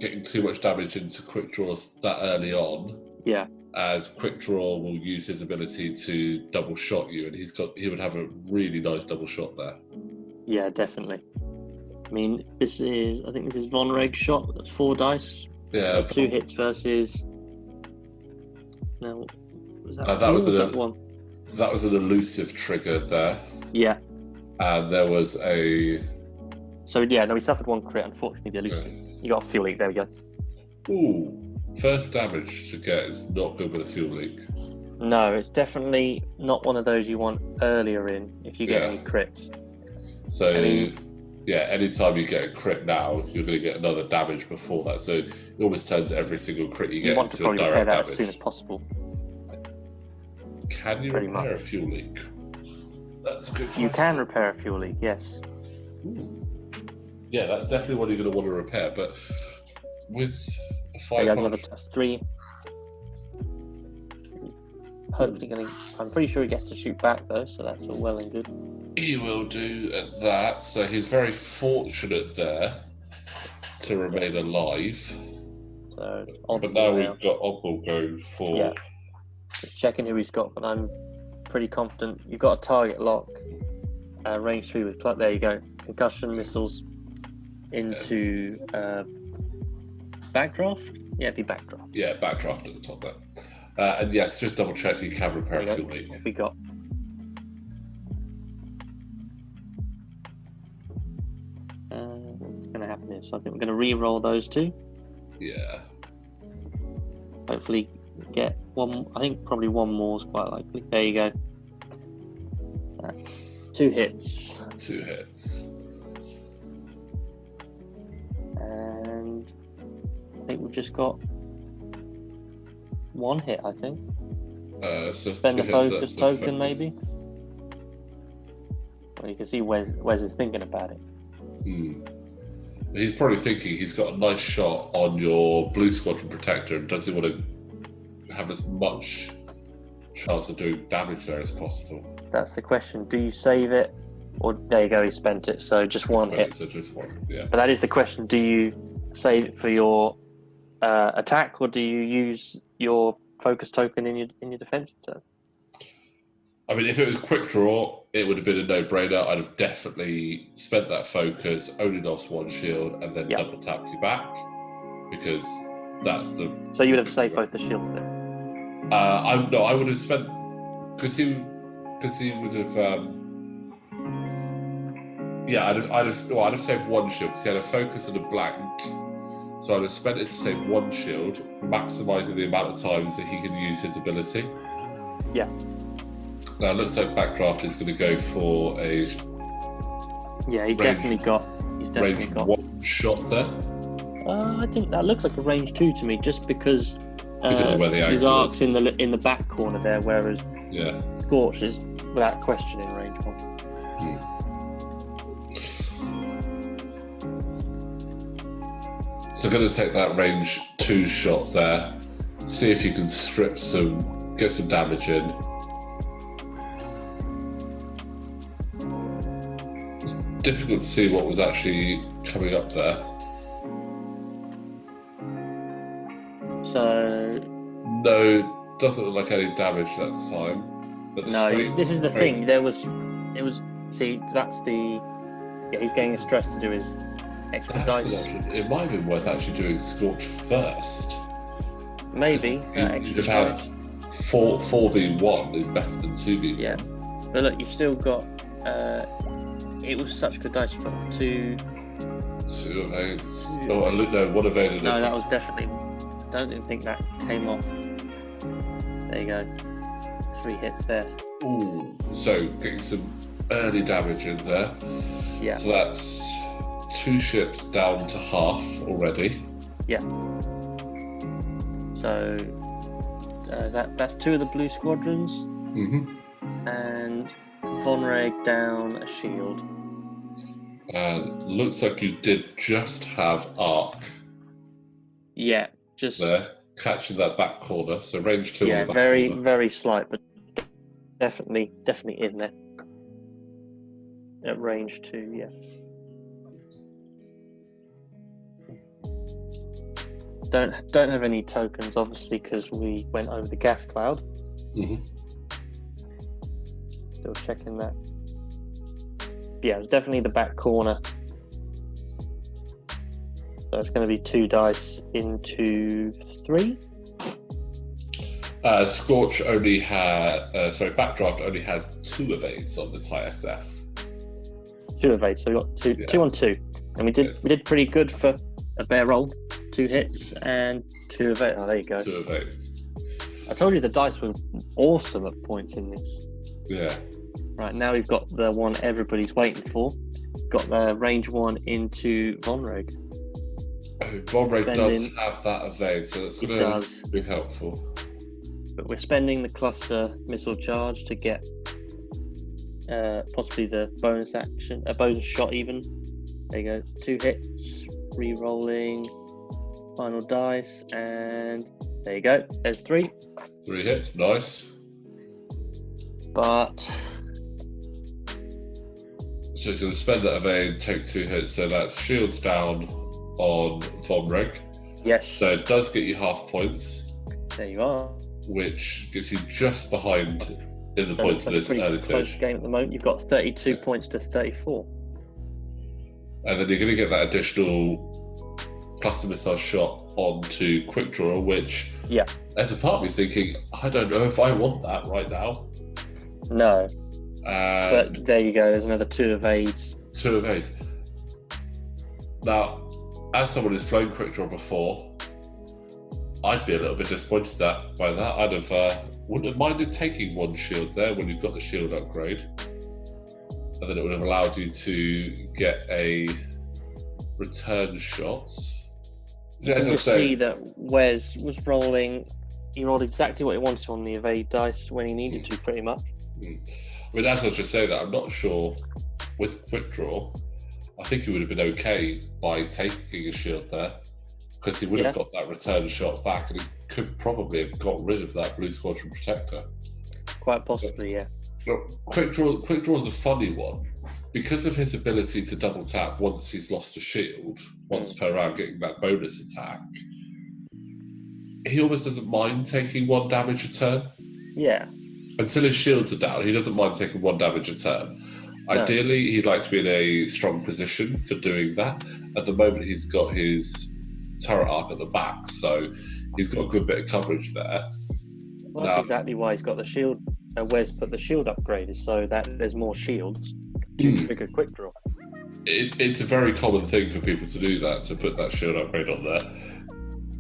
getting too much damage into quick draws that early on. Yeah. As quick draw will use his ability to double shot you, and he would have a really nice double shot there. Yeah, definitely. I mean, I think this is Vonreg shot. That's 4 dice. Yeah, so 2 hits versus. No, was that, that one? So that was an elusive trigger there. Yeah. And there was a. So yeah, no, we suffered 1 crit. Unfortunately, the elusive. Yeah. You got a fuel leak. There we go. Ooh. First damage to get is not good with a fuel leak. No, it's definitely not one of those you want earlier in if you get any crits. So, anytime you get a crit now, you're going to get another damage before that. So it almost turns every single crit you get into a direct damage. You want to probably repair that as soon as possible. Can you repair a fuel leak? That's a good question. You can repair a fuel leak, yes. Ooh. Yeah, that's definitely what you're going to want to repair. But with... That's 3. Hopefully I'm pretty sure he gets to shoot back though, so that's all well and good. He will do at that, so he's very fortunate there to remain alive. So, but now we've got Oddball going for... Yeah. Just checking who he's got, but I'm pretty confident. You've got a target lock, range 3 with club. There you go. Concussion missiles into... Backdraft? Yeah, it'd be backdraft. Yeah, backdraft at the top there. And yes, just double check you can repair a fuel leak. What we got? What's going to happen here? So I think we're going to re-roll those 2. Yeah. Hopefully get one. I think probably 1 more is quite likely. There you go. That's 2 hits. 2 hits. And I think we've just got 1 hit, I think. So spend the focus token, maybe? Well, you can see Wes is thinking about it. He's probably thinking he's got a nice shot on your blue squadron protector and doesn't want to have as much chance of doing damage there as possible. That's the question. Do you save it? Or there you go, he spent it, so just 1 hit. So just 1, yeah. But that is the question. Do you save it for your attack, or do you use your focus token in your defensive turn? I mean, if it was quick draw, it would have been a no-brainer. I'd have definitely spent that focus, only lost 1 shield, and then double tapped you back, because that's the... So you would have saved both the shields there? I would have spent... Because he would have... I'd have saved 1 shield, because he had a focus and a blank. So I'd have spent it to save 1 shield, maximising the amount of times that he can use his ability. Yeah. Now it looks like Backdraft is going to go for a... Yeah, he's definitely got range 1 shot there. I think that looks like a range 2 to me, just because of where the his arc's in the back corner there, whereas Scorch is without question in range 1. So going to take that range 2 shot there, see if you can get some damage in. It's difficult to see what was actually coming up there. So... No, doesn't look like any damage that time. But this is the thing. See, that's the... Yeah, he's getting stress to do his... It might have been worth actually doing Scorch first. Maybe. You'd have had 4v1 is better than 2v1. Yeah. But look, you've still got... it was such good dice. You've got 2, 2 of 8. Oh, no, 1 evaded. No, that was definitely. Don't even think that came off. There you go. 3 hits there. Ooh, so getting some early damage in there. Yeah. So that's 2 ships down to half already. Yeah. So that's 2 of the blue squadrons, and Vonreg down a shield. And looks like you did just have arc. Yeah, just there, catching that back corner. So range 2 on the back very, corner. very slight, but definitely in there. At range 2, yeah. Don't have any tokens, obviously, because we went over the gas cloud. Still checking that. Yeah, it's definitely the back corner. So it's going to be 2 dice into 3. Scorch only had, Backdraft only has 2 evades on the TIE SF. 2 evades, so we got 2 on 2, and we did pretty good for a bear roll. 2 hits and 2 evades. Oh, there you go. 2 evades. I told you the dice were awesome at points in this. Yeah. Right, now we've got the one everybody's waiting for. Got the range 1 into Vonreg. Vonreg does have that evade, so that's going to be helpful. But we're spending the cluster missile charge to get possibly the bonus action, a bonus shot even. There you go, 2 hits, re-rolling, final dice, and there you go, there's 3. 3 hits, nice. But so he's going to spend that evade, take 2 hits, so that's shields down on Vonreg. Yes. So it does get you half points. There you are. Which gives you just behind in the points of this early close stage. Game at the moment. You've got 32 points to 34. And then you're going to get that additional cluster missile shot onto quick draw, which, as a part of me thinking, I don't know if I want that right now. No. But there you go. There's another 2 evades. 2 evades. Now, as someone who's flown quick draw before, I'd be a little bit disappointed by that. I'd have wouldn't have minded taking 1 shield there when you've got the shield upgrade, and then it would have allowed you to get a return shot. You can just see that Wes was rolling. He rolled exactly what he wanted on the evade dice when he needed to, pretty much. I mean, as I was just saying that, I'm not sure with quick draw. I think he would have been okay by taking a shield there, because he would have got that return shot back, and he could probably have got rid of that blue squadron protector. Quite possibly, yeah. Quick draw is a funny one because of his ability to double tap once he's lost a shield, once per round, getting that bonus attack. He almost doesn't mind taking 1 damage a turn. Yeah. Until his shields are down, he doesn't mind taking 1 damage a turn. No. Ideally, he'd like to be in a strong position for doing that. At the moment, he's got his turret arc at the back, so he's got a good bit of coverage there. Well, that's exactly why he's got the shield. Wes put the shield upgraded so that there's more shields to trigger quick draw. It's a very common thing for people to do that, to put that shield upgrade on there.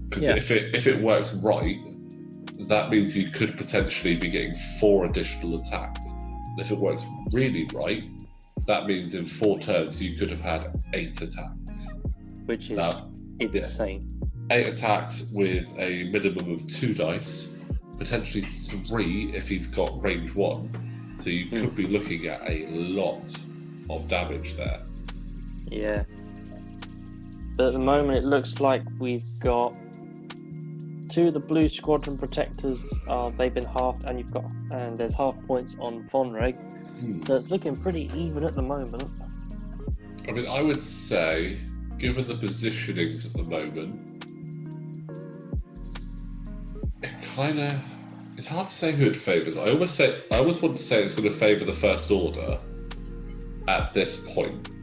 Because if it works right, that means you could potentially be getting 4 additional attacks. And if it works really right, that means in 4 turns you could have had 8 attacks. Which is insane. 8 attacks with a minimum of 2 dice, potentially 3 if he's got range 1. So you could be looking at a lot of damage there. Yeah. But at the moment it looks like we've got 2 of the blue squadron protectors, they've been halved, and there's half points on Vonreg. So it's looking pretty even at the moment. I mean, I would say, given the positionings at the moment, it's hard to say who it favours. I almost want to say it's going to favour the First Order at this point.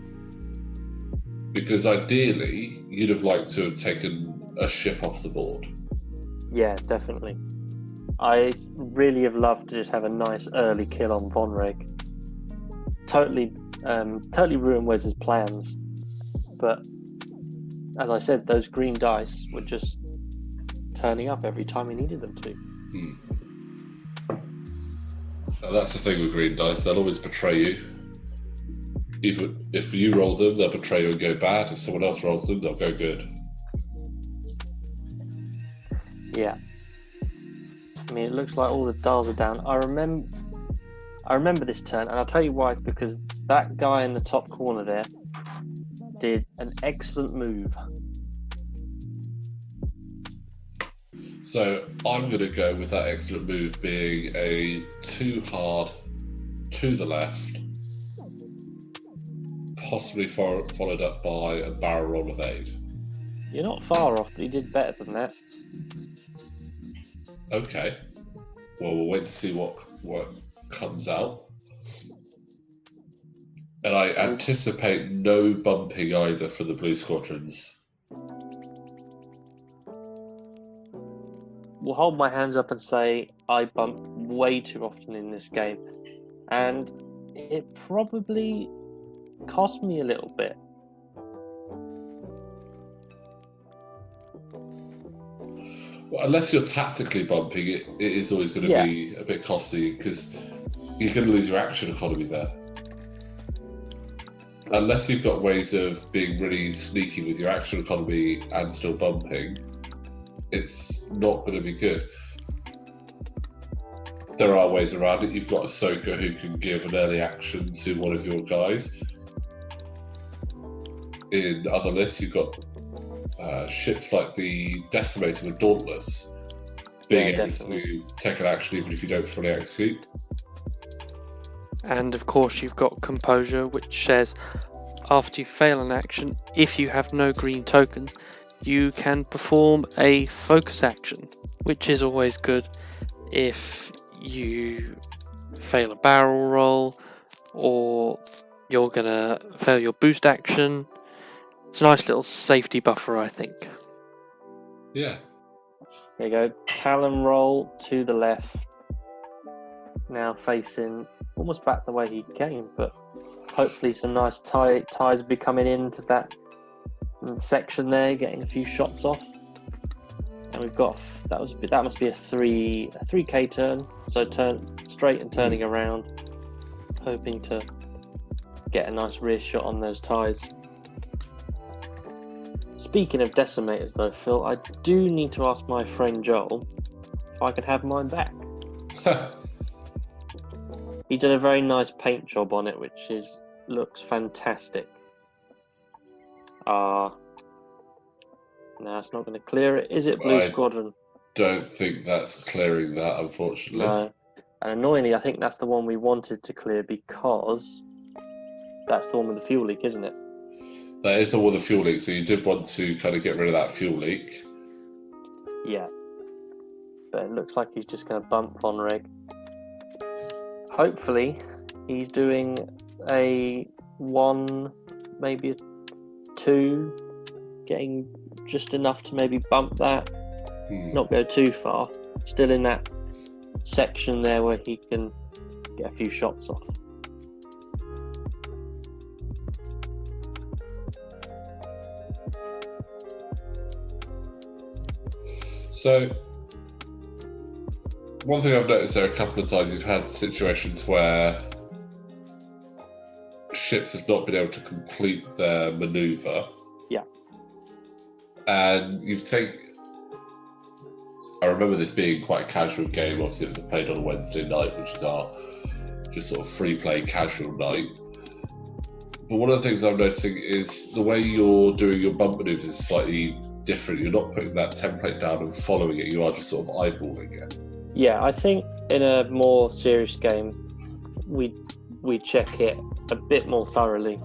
Because ideally, you'd have liked to have taken a ship off the board. Yeah, definitely. I really have loved to just have a nice early kill on Vonreg. Totally ruin Wes's plans, but as I said, those green dice were just turning up every time he needed them to. And that's the thing with green dice, they'll always betray you. Even if you roll them, they'll betray you and go bad. If someone else rolls them, they'll go good. Yeah. I mean, it looks like all the dials are down. I remember this turn, and I'll tell you why. It's because that guy in the top corner there did an excellent move. So I'm going to go with that excellent move being a 2 hard to the left, possibly followed up by a barrel roll of 8. You're not far off, but you did better than that. Okay. Well, we'll wait to see what comes out. And I anticipate no bumping either for the Blue Squadrons. Will hold my hands up and say I bump way too often in this game, and it probably cost me a little bit. Well, unless you're tactically bumping, it is always going to be a bit costly because you're going to lose your action economy there. Unless you've got ways of being really sneaky with your action economy and still bumping, it's not going to be good. There are ways around it. You've got Ahsoka who can give an early action to one of your guys. In other lists, you've got ships like the Decimator with Dauntless being able to take an action even if you don't fully execute. And of course you've got Composure, which says after you fail an action, if you have no green tokens, you can perform a focus action, which is always good if you fail a barrel roll or you're gonna fail your boost action. It's a nice little safety buffer, I think. Yeah. There you go. Talon roll to the left. Now facing almost back the way he came, but hopefully some nice ties will be coming into that section there, getting a few shots off. And we've got that must be a 3k turn. So turn straight and turning around, hoping to get a nice rear shot on those ties. Speaking of decimators though, Phil, I do need to ask my friend Joel if I could have mine back. He did a very nice paint job on it, which looks fantastic. No, it's not going to clear it. Is it Blue Squadron? Don't think that's clearing that, unfortunately. No. And annoyingly, I think that's the one we wanted to clear because that's the one with the fuel leak, isn't it? That is the one with the fuel leak, so you did want to kind of get rid of that fuel leak. Yeah. But it looks like he's just going to bump Vonreg. Hopefully, he's doing a 1, maybe a 2, getting just enough to maybe bump that, not go too far. Still in that section there where he can get a few shots off. So, one thing I've noticed there a couple of times, you've had situations where ships have not been able to complete their manoeuvre. Yeah. And I remember this being quite a casual game. Obviously, it was played on a Wednesday night, which is our just sort of free play casual night. But one of the things I'm noticing is the way you're doing your bump manoeuvres is slightly different. You're not putting that template down and following it. You are just sort of eyeballing it. Yeah, I think in a more serious game, we check it a bit more thoroughly.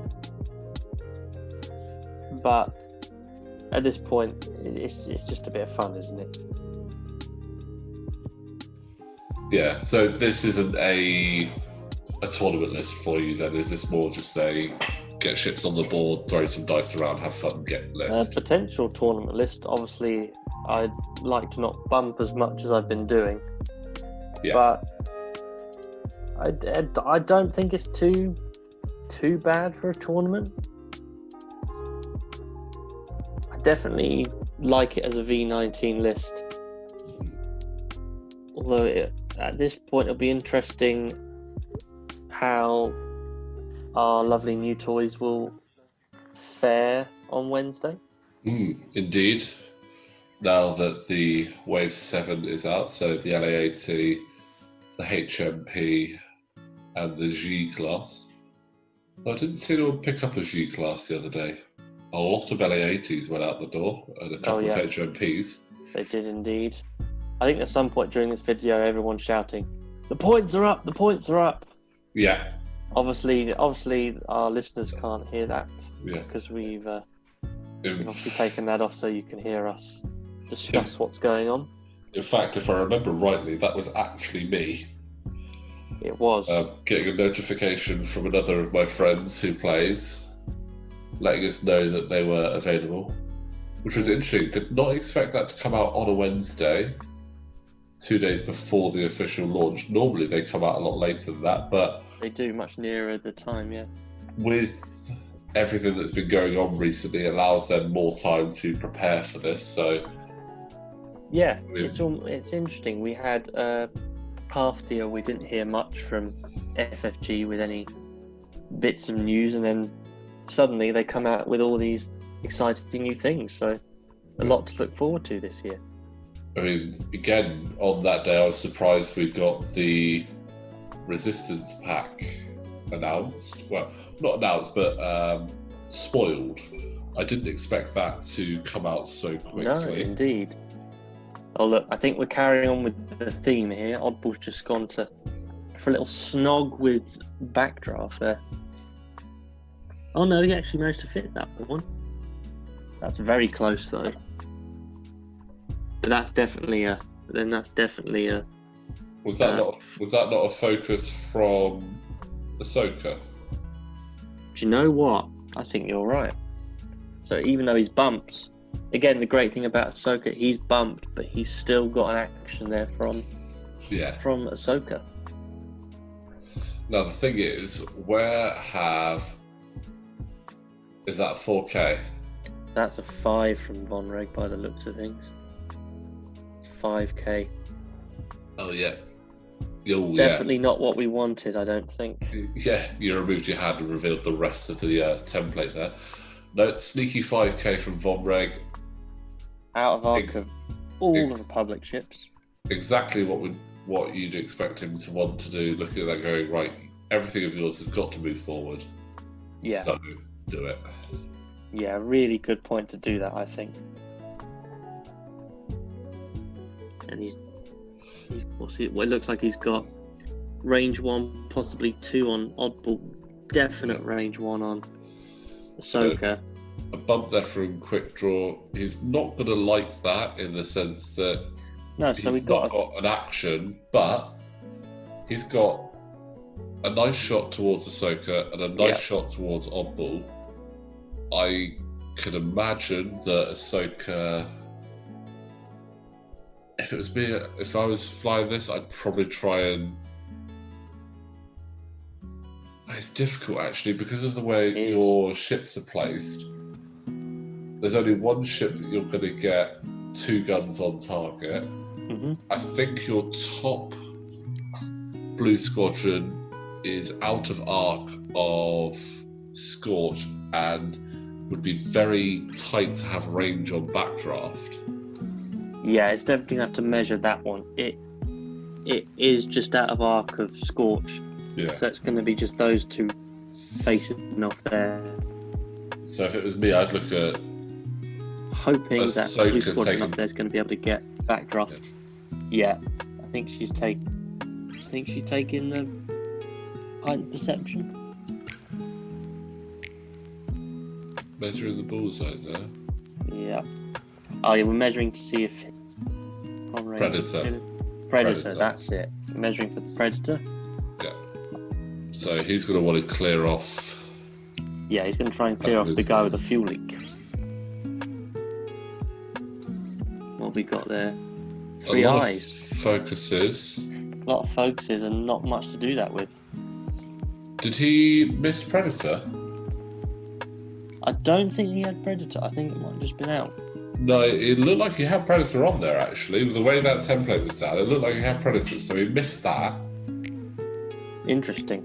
But at this point, it's just a bit of fun, isn't it? Yeah, so this isn't a tournament list for you then, is this more just a get ships on the board, throw some dice around, have fun, get list? Potential tournament list. Obviously, I'd like to not bump as much as I've been doing. Yeah. But I don't think it's too bad for a tournament. definitely like it as a V19 list. Although at this point it'll be interesting how our lovely new toys will fare on Wednesday. Indeed. Now that the Wave 7 is out, so the LA80, the HMP, and the G class. I didn't see anyone pick up a G class the other day. A lot of LA80s went out the door, and a couple of HMPs. They did indeed. I think at some point during this video, everyone's shouting, "The points are up! The points are up!" Yeah. Obviously, our listeners can't hear that because we've obviously taken that off so you can hear us discuss what's going on. In fact, if I remember rightly, that was actually me. It was. Getting a notification from another of my friends who plays, letting us know that they were available, which was interesting. Did not expect that to come out on a Wednesday, 2 days before the official launch. Normally they come out a lot later than that, but they do much nearer the time, yeah. With everything that's been going on recently, it allows them more time to prepare for this. So yeah, it's interesting. We had half the year we didn't hear much from FFG with any bits of news, and then suddenly they come out with all these exciting new things. So a lot to look forward to this year. I mean, again, on that day, I was surprised we got the Resistance pack announced. Well, not announced, but spoiled. I didn't expect that to come out so quickly. No, indeed. Oh, look, I think we're carrying on with the theme here. Oddball's just gone for a little snog with Backdraft there. Oh no, he actually managed to fit that one. That's very close though. But that's definitely a. Was that not a focus from Ahsoka? Do you know what? I think you're right. So even though he's bumped, again, the great thing about Ahsoka, he's bumped, but he's still got an action there from Ahsoka. Now the thing is, is that 4K? That's a 5 from Vonreg by the looks of things. 5K. Oh yeah. Definitely not what we wanted, I don't think. Yeah, you removed your hand and revealed the rest of the template there. No, sneaky 5K from Vonreg. Out of arc of all the Republic ships. Exactly what you'd expect him to want to do, looking at that going, right, everything of yours has got to move forward. Yeah. So, do it. Yeah, really good point to do that, I think. And he's it looks like he's got range 1, possibly 2 on Oddball, definite range 1 on Ahsoka. So, a bump there from Quick Draw. He's not going to like that in the sense that he's not got an action, but he's got a nice shot towards Ahsoka and a nice shot towards Oddball. I could imagine that Ahsoka, if it was me, if I was flying this, I'd probably try and... It's difficult actually because of the way your ships are placed. There's only one ship that you're going to get 2 guns on target. Mm-hmm. I think your top blue squadron is out of arc of Scorch and would be very tight to have range on Backdraft. Yeah, it's definitely have to measure that one. It is just out of arc of Scorch. Yeah. So it's going to be just those 2 facing off there. So if it was me, I'd look at hoping that blue squadron up taking... there is going to be able to get Backdraft. Yeah. I think she's taking the heightened perception. Measuring the bullseye there. Yeah. Oh, yeah, we're measuring to see if Predator, that's it. Measuring for the Predator. Yeah. So he's going to want to clear off. Yeah, he's going to try and clear off the guy with the fuel leak. What have we got there? 3 eyes. Focuses. A lot of focuses and not much to do that with. Did he miss Predator? I don't think he had Predator. I think it might have just been out. No, it looked like he had Predator on there, actually. The way that template was done, it looked like he had Predator, so he missed that. Interesting.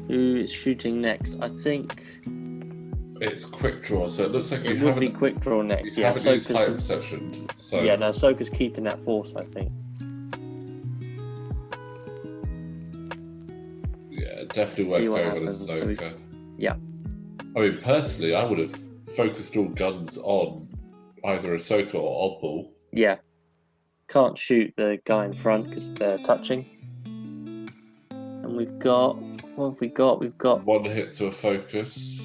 Who is shooting next? I think It's quick draw, so it looks like it would be quick draw next. You Yeah, haven't used height Ahsoka's, perception, so... yeah, no, Ahsoka's keeping that force, I think. Yeah, definitely worth See what going with happens, Ahsoka. Yeah. I mean, personally, I would have focused all guns on either Ahsoka or Poole. Yeah. Can't shoot the guy in front because they're touching. And we've got... What have we got? We've got... One hit to a focus.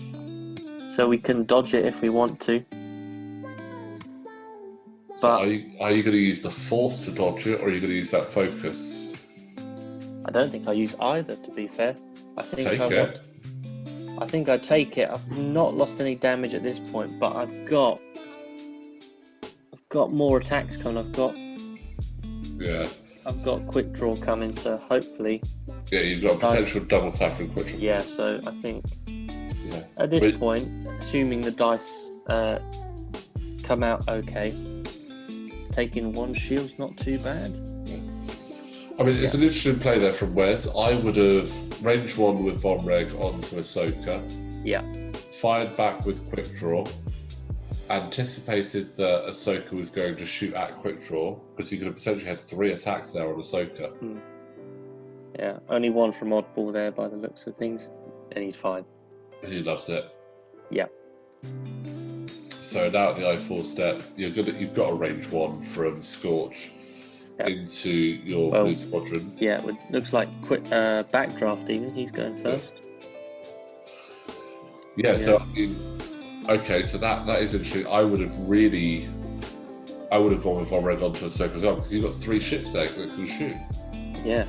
So we can dodge it if we want to. So But- are you going to use the force to dodge it, or are you going to use that focus? I don't think I use either, to be fair. I think Take I it. want... I think I take it. I've not lost any damage at this point, but I've got more attacks coming. Yeah. I've got quick draw coming, so hopefully, Yeah, you've got a potential double tap and quick draw. yeah. So I think Yeah. at this But- point, assuming the dice come out okay, taking one shield's not too bad. I mean, it's an interesting play there from Wes. I would have range one with Vonreg onto Ahsoka. Yeah. Fired back with quick draw. Anticipated that Ahsoka was going to shoot at quick draw, because you could have potentially had 3 attacks there on Ahsoka. Yeah, only one from Oddball there by the looks of things, and he's fine. He loves it. Yeah. So now at the I4 step, you've got a range one from Scorch Yep. into your Well, blue squadron. Yeah, it looks like quick backdraft even. He's going first. Yeah, so I mean, okay, so that is interesting. I would have gone with Vonreg onto Ahsoka as well, because you've got 3 ships there that can shoot. Yeah.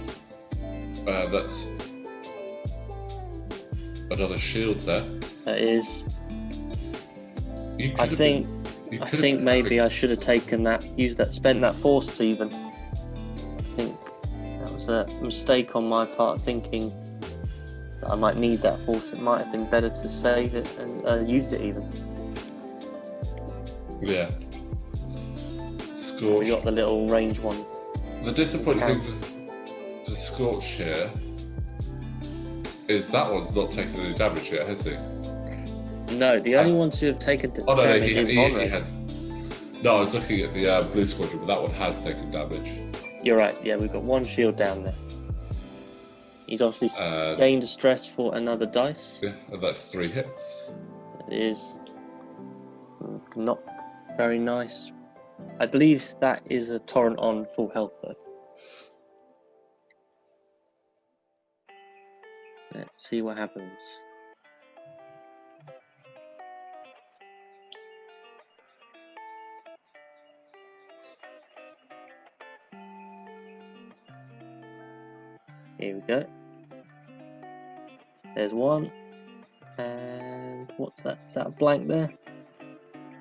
That's another shield there. That is. You I could have think. been- I think maybe I should have taken that, spent that force even. I think that was a mistake on my part, thinking that I might need that force. It might have been better to save it and use it even. Yeah. Scorch. We got the little range one. The disappointing thing for Scorch here is that one's not taken any damage yet, has he? No, the only ones who have taken Oh no, damage is he Vonreg. has. No, I was looking at the blue squadron, but that one has taken damage. You're right. Yeah, we've got one shield down there. He's obviously gained a stress for another dice. Yeah, and that's 3 hits. It is not very nice. I believe that is a torrent on full health though. Let's see what happens. Here we go. There's one. And what's that? Is that a blank there?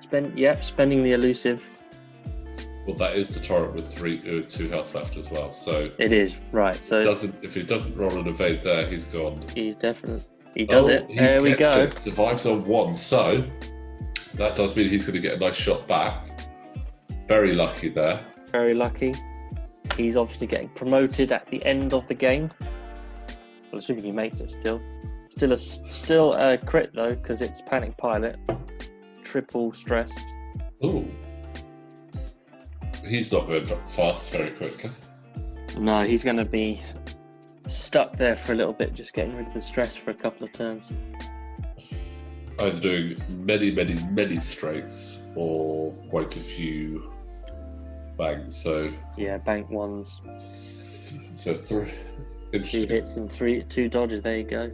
Spending the elusive. Well, that is the torrent with 2 health left as well. So It is, right. So if he doesn't roll an evade there, he's gone. he does it. He There we gets go. it, survives on 1, so that does mean he's going to get a nice shot back. Very lucky there. Very lucky. He's obviously getting promoted at the end of the game. Well, assuming he makes it still. Still a crit though, because it's panic pilot. Triple stressed. Ooh. He's not going fast very quickly. No, he's going to be stuck there for a little bit, just getting rid of the stress for a couple of turns. Either doing many straights or quite a few bangs. So Yeah, bank ones. So 3. 2 Interesting. hits and 2 dodges. There you go.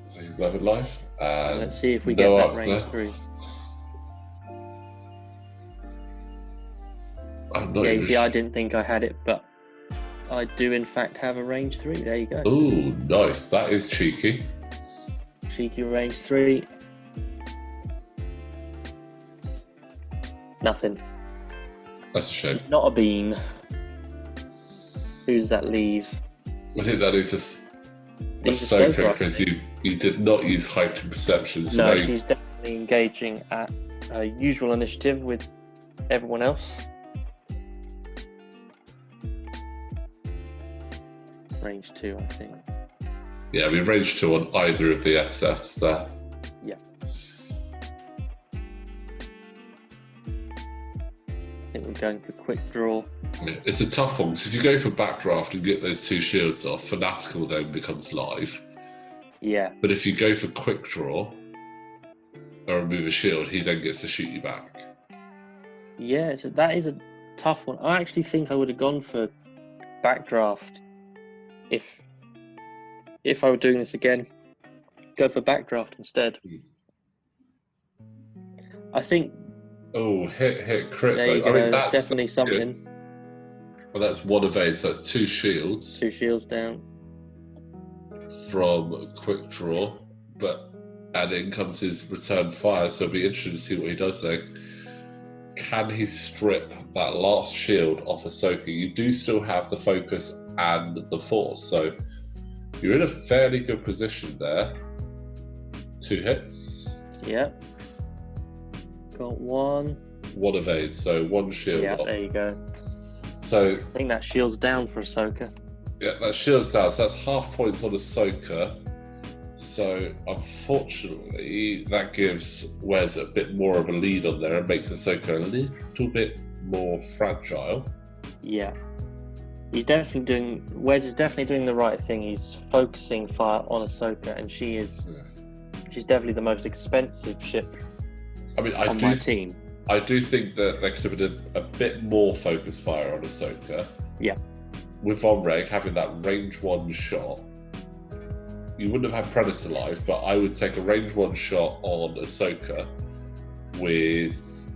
So he's level life. And Let's see if we no get that up range there. 3. I'm not Yeah, you even see, I didn't think I had it, but I do in fact have a range 3. There you go. Ooh, nice. That is cheeky. Cheeky range 3. Nothing. That's a shame. Not a bean. Who's that leave? I think that is just Ahsoka, because you did not use heightened perception. So no, now she's definitely engaging at her usual initiative with everyone else. Range 2, I think. Yeah, I mean, range 2 on either of the SFs there. Yeah. I think we're going for quick draw. Yeah, it's a tough one, because if you go for backdraft and get those 2 shields off, Fanatical then becomes live. Yeah. But if you go for quick draw or remove a shield, he then gets to shoot you back. Yeah, so that is a tough one. I actually think I would have gone for backdraft if I were doing this again. Go for backdraft instead. I think. Oh, hit crit. There you though. go. I mean, that's definitely something. Good. Well, that's 1 evade, so that's 2 shields. 2 shields down. From quick draw, and in comes his return fire, so it'll be interesting to see what he does there. Can he strip that last shield off Ahsoka? You do still have the focus and the force, so you're in a fairly good position there. 2 hits. Yeah. Got 1. 1 evade, so 1 shield. Yeah, off. there you go. So I think that shield's down for Ahsoka. yeah, that shield's down, so that's half points on Ahsoka. So unfortunately, that gives Wes a bit more of a lead on there and makes Ahsoka a little bit more fragile. Yeah. Wes is definitely doing the right thing. He's focusing fire on Ahsoka, and she's definitely the most expensive ship on my team. I do think that there could have been a bit more focus fire on Ahsoka. Yeah. With Vonreg having that range 1 shot, you wouldn't have had Predator live, but I would take a range 1 shot on Ahsoka with,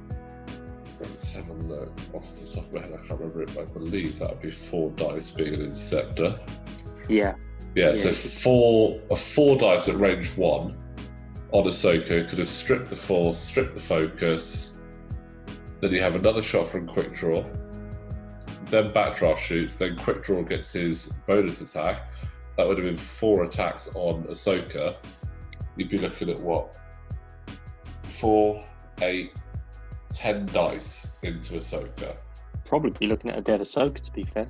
let's have a look, off the top of my head, I can't remember it, but I believe that would be 4 dice being an Interceptor. Yeah. Yeah, so 4 dice at range 1 on Ahsoka could have stripped the force, stripped the focus. Then you have another shot from quick draw. Then backdraft shoots. Then quick draw gets his bonus attack. That would have been 4 attacks on Ahsoka. You'd be looking at what? 4, 8, 10 dice into Ahsoka. Probably be looking at a dead Ahsoka, to be fair.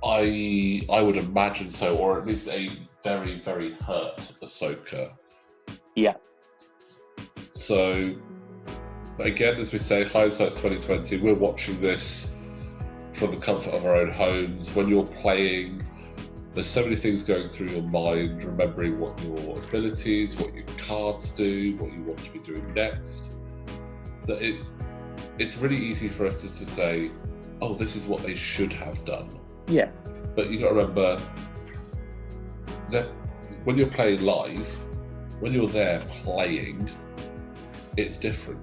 I would imagine so, or at least a very, very hurt Ahsoka. Yeah. So, again, as we say, hindsight's 2020. We're watching this from the comfort of our own homes. When you're playing, there's so many things going through your mind, remembering what your abilities, what your cards do, what you want to be doing next, that it's really easy for us to say, oh, this is what they should have done. Yeah. But you've got to remember that when you're playing live, when you're there playing, it's different.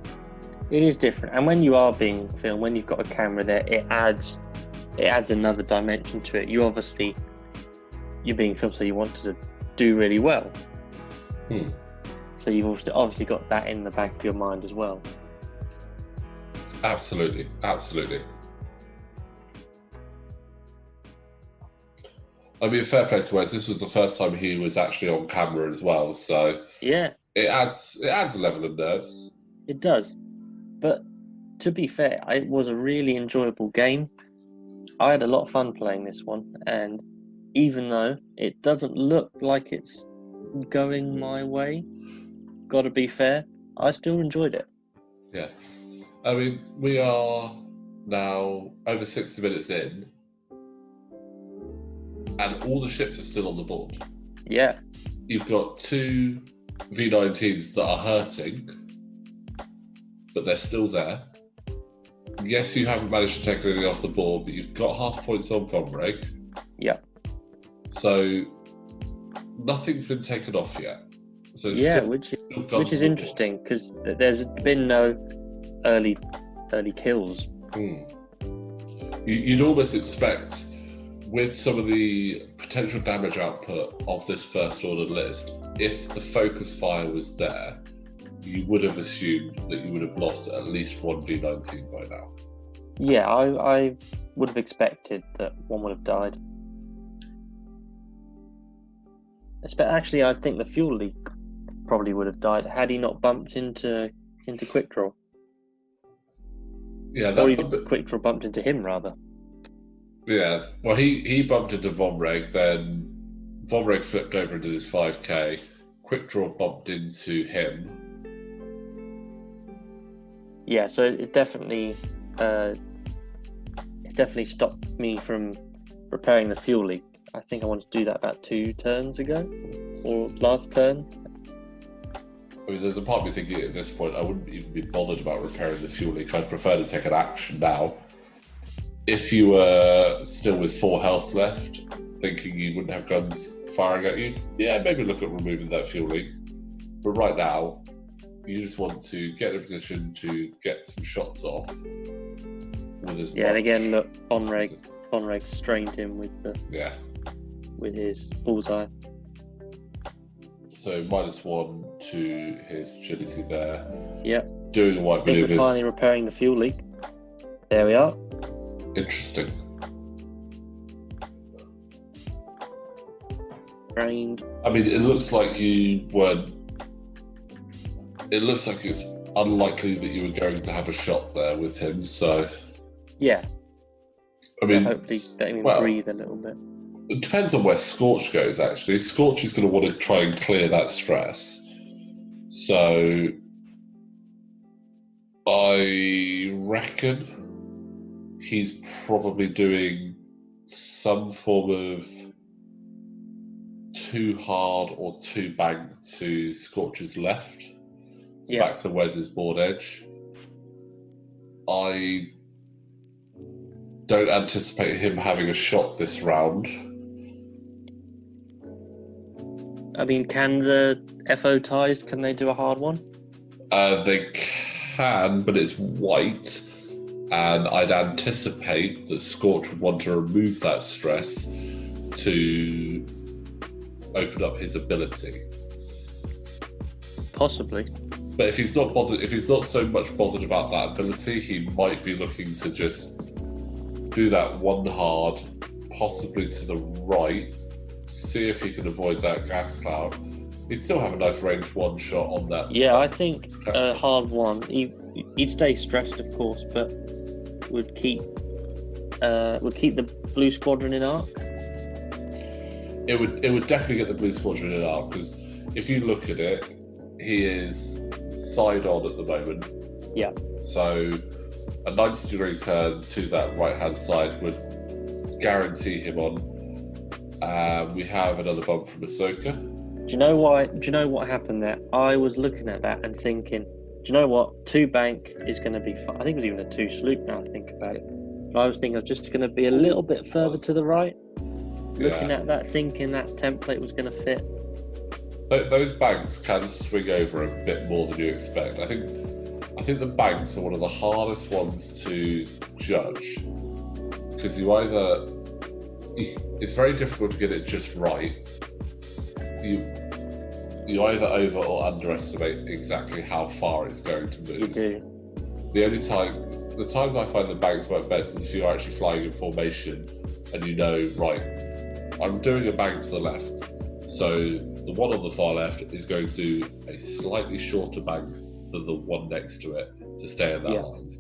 It is different, and when you are being filmed, when you've got a camera there, it adds another dimension to it. You're being filmed, so you want to do really well. So you've obviously got that in the back of your mind as well. Absolutely. I mean, fair play to Wes. This was the first time he was actually on camera as well, so yeah, it adds a level of nerves. It does. But to be fair, it was a really enjoyable game. I had a lot of fun playing this one, and even though it doesn't look like it's going my way, gotta be fair, I still enjoyed it. Yeah. I mean, we are now over 60 minutes in, and all the ships are still on the board. Yeah. You've got 2 V19s that are hurting, but they're still there. Yes, you haven't managed to take anything off the board, but you've got half points on Vonreg. Yeah. So nothing's been taken off yet. So yeah, which is interesting, because there's been no early kills. You'd almost expect, with some of the potential damage output of this first order list, if the focus fire was there, you would have assumed that you would have lost at least 1 V19 by now. Yeah, I would have expected that one would have died. Actually, I think the fuel leak probably would have died had he not bumped into quick draw, Yeah, or even quick draw bumped into him rather. Yeah, well, he bumped into Vonreg, then Vonreg flipped over into his 5k. Quick draw bumped into him. Yeah, so it's definitely stopped me from repairing the fuel leak. I think I wanted to do that about 2 turns ago, or last turn. I mean, there's a part of me thinking at this point I wouldn't even be bothered about repairing the fuel leak. I'd prefer to take an action now. If you were still with 4 health left, thinking you wouldn't have guns firing at you, yeah, maybe look at removing that fuel leak. But right now, you just want to get in a position to get some shots off. And again, look, Vonreg strained him with his bullseye. So -1 to his agility there. Yep. Doing the white We're maneuvers. finally repairing the fuel leak. There we are. Interesting. Strained. I mean, it looks like you weren't. It looks like it's unlikely that you were going to have a shot there with him. So, yeah. I mean, Hopefully let him breathe a little bit. It depends on where Scorch goes. Actually, Scorch is going to want to try and clear that stress. So, I reckon he's probably doing some form of 2 hard or 2 bank to Scorch's left. So back to Wes's board edge. I don't anticipate him having a shot this round. I mean, can the FO ties, can they do a hard one? They can, but it's white. And I'd anticipate that Scorch would want to remove that stress to open up his ability. Possibly. But if he's not so much bothered about that ability, he might be looking to just do that 1 hard, possibly to the right, see if he can avoid that gas cloud. He'd still have a nice range 1 shot on that. Yeah, I think a hard 1. He'd stay stressed, of course, but would keep the blue squadron in arc. It would definitely get the blue squadron in arc, because if you look at it, he is side on at the moment. Yeah. So a 90-degree turn to that right-hand side would guarantee him on. We have another bump from Ahsoka. Do you know what happened there? I was looking at that and thinking, do you know what? 2 bank is going to be fine. I think it was even a 2 sloop now I think about it. But I was thinking I was just going to be a little bit further to the right. Looking at that, thinking that template was going to fit. Those banks can swing over a bit more than you expect. I think the banks are one of the hardest ones to judge, because it's very difficult to get it just right. You either over or underestimate exactly how far it's going to move. You do. The times I find the banks work best is if you're actually flying in formation and you know, right, I'm doing a bank to the left. So the one on the far left is going to do a slightly shorter bank than the one next to it to stay in that line.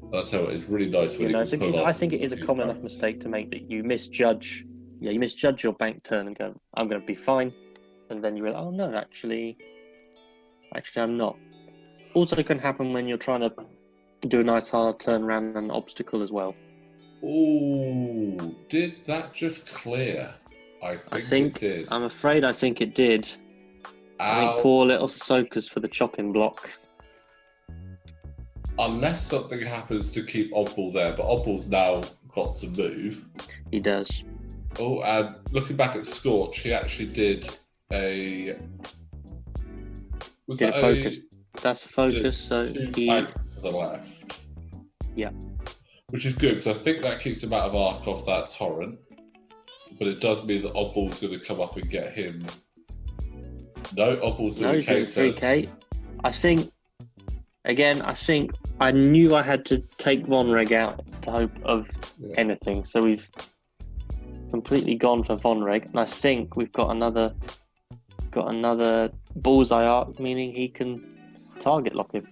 And that's how it's really nice when you can pull off. I think it is a common enough mistake to make that you misjudge. Yeah, you misjudge your bank turn and go, I'm going to be fine. And then you realize, oh no, actually I'm not. Also can happen when you're trying to do a nice hard turn around an obstacle as well. Ooh, did that just clear? I think it did. I'm afraid I think it did. I think poor little Ahsoka's for the chopping block. Unless something happens to keep Oddball there, but Oddball's now got to move. He does. Oh, and looking back at Scorch, he actually did a... Did a focus. That's a focus, so he... banks to the left. Yeah. Which is good, because I think that keeps him out of arc off that torrent. But it does mean that Oddball's going to come up and get him. No, Oddball's doing a K. 3K. I think I knew I had to take Vonreg out to hope of anything. So completely gone for Vonreg, and I think we've got another bullseye arc, meaning he can target lock him.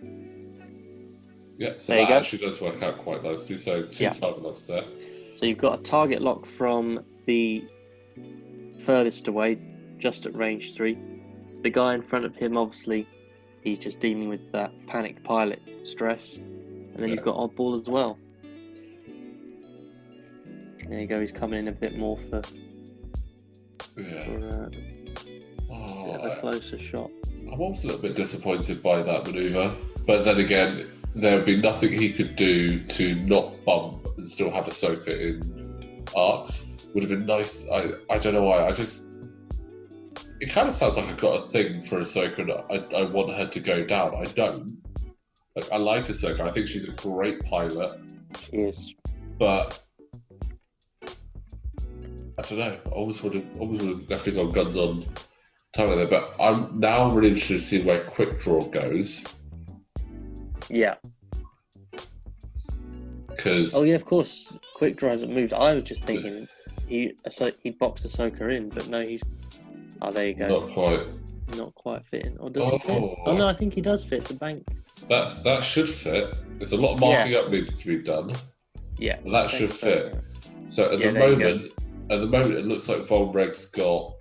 Yeah, so There you that go. actually does work out quite nicely. So two target locks there. So you've got a target lock from the furthest away, just at range 3. The guy in front of him, obviously, he's just dealing with that panic pilot stress. And then you've got oddball as well. There you go, he's coming in a bit more for a bit of a closer shot. I was a little bit disappointed by that manoeuvre, but then again, there would be nothing he could do to not bump and still have Ahsoka in arc. Would have been nice. I don't know why. It kind of sounds like I've got a thing for Ahsoka and I want her to go down. I don't. Like, I like Ahsoka. I think she's a great pilot. She is. But I don't know. I always would have definitely gone guns on target there. But I'm now really interested to see where quick draw goes. Yeah. Because of course, quick draw hasn't moved. I was just thinking he boxed Ahsoka in, but no, he's. Oh, there you go. Not quite fitting. Or does he fit? Oh no, I think he does fit. The bank. That should fit. There's a lot of marking up needed to be done. Yeah. But that should fit. So at the moment, it looks like Vonreg's got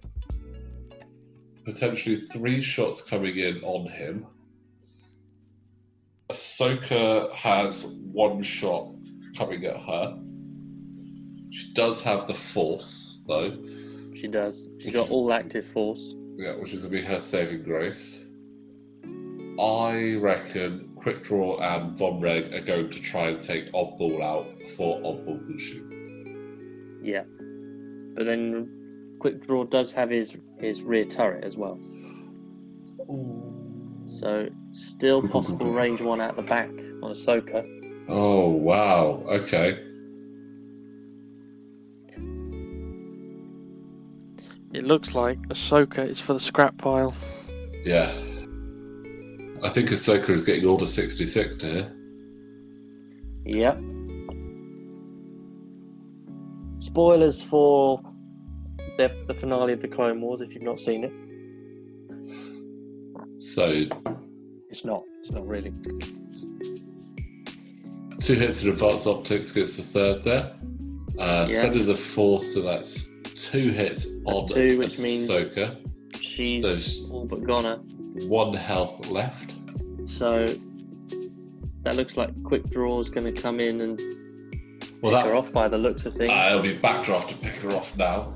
potentially 3 shots coming in on him. Ahsoka has 1 shot coming at her. She does have the Force, though. She does. She's got all active Force. Yeah, which is going to be her saving grace. I reckon Quick Draw and Vonreg are going to try and take Oddball out before Oddball can shoot. Yeah. But then Quick Draw does have his rear turret as well. So still possible range 1 out the back on Ahsoka. Oh, wow. Okay. It looks like Ahsoka is for the scrap pile. Yeah. I think Ahsoka is getting Order 66 to here. Yep. Spoilers for the finale of the Clone Wars if you've not seen it. So It's not really. 2 hits in advanced optics gets the 3rd there. Spending the Force, so that's 2 hits on 2, which means Ahsoka. She's all but goner. 1 health left. So that looks like Quick Draw is going to come in and pick her off by the looks of things. It'll be backdraft to pick her off now.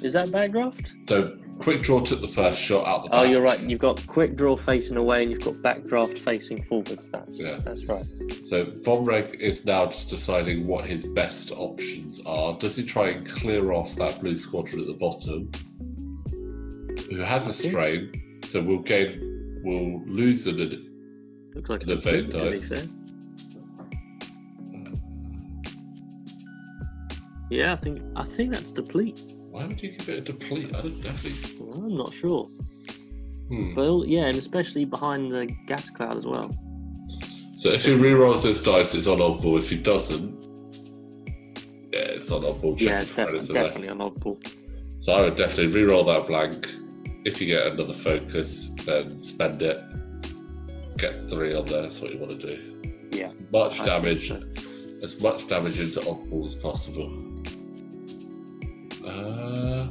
Is that backdraft? So Quick Draw took the first shot out the back. Oh, you're right. You've got Quick Draw facing away and you've got Backdraft facing forwards. That's right. So Vonreg is now just deciding what his best options are. Does he try and clear off that blue squadron at the bottom, who has a strain? So we'll lose an Looks like evade dice. Yeah, I think that's deplete. Why would you give it a deplete? I'm not sure. But yeah, and especially behind the gas cloud as well. So if he rerolls those dice, it's on oddball. If he doesn't, it's on oddball. Yeah, it's definitely on oddball. So I would definitely reroll that blank. If you get another focus, then spend it. Get 3 on there. That's what you want to do. Yeah. As much damage into oddball as possible. I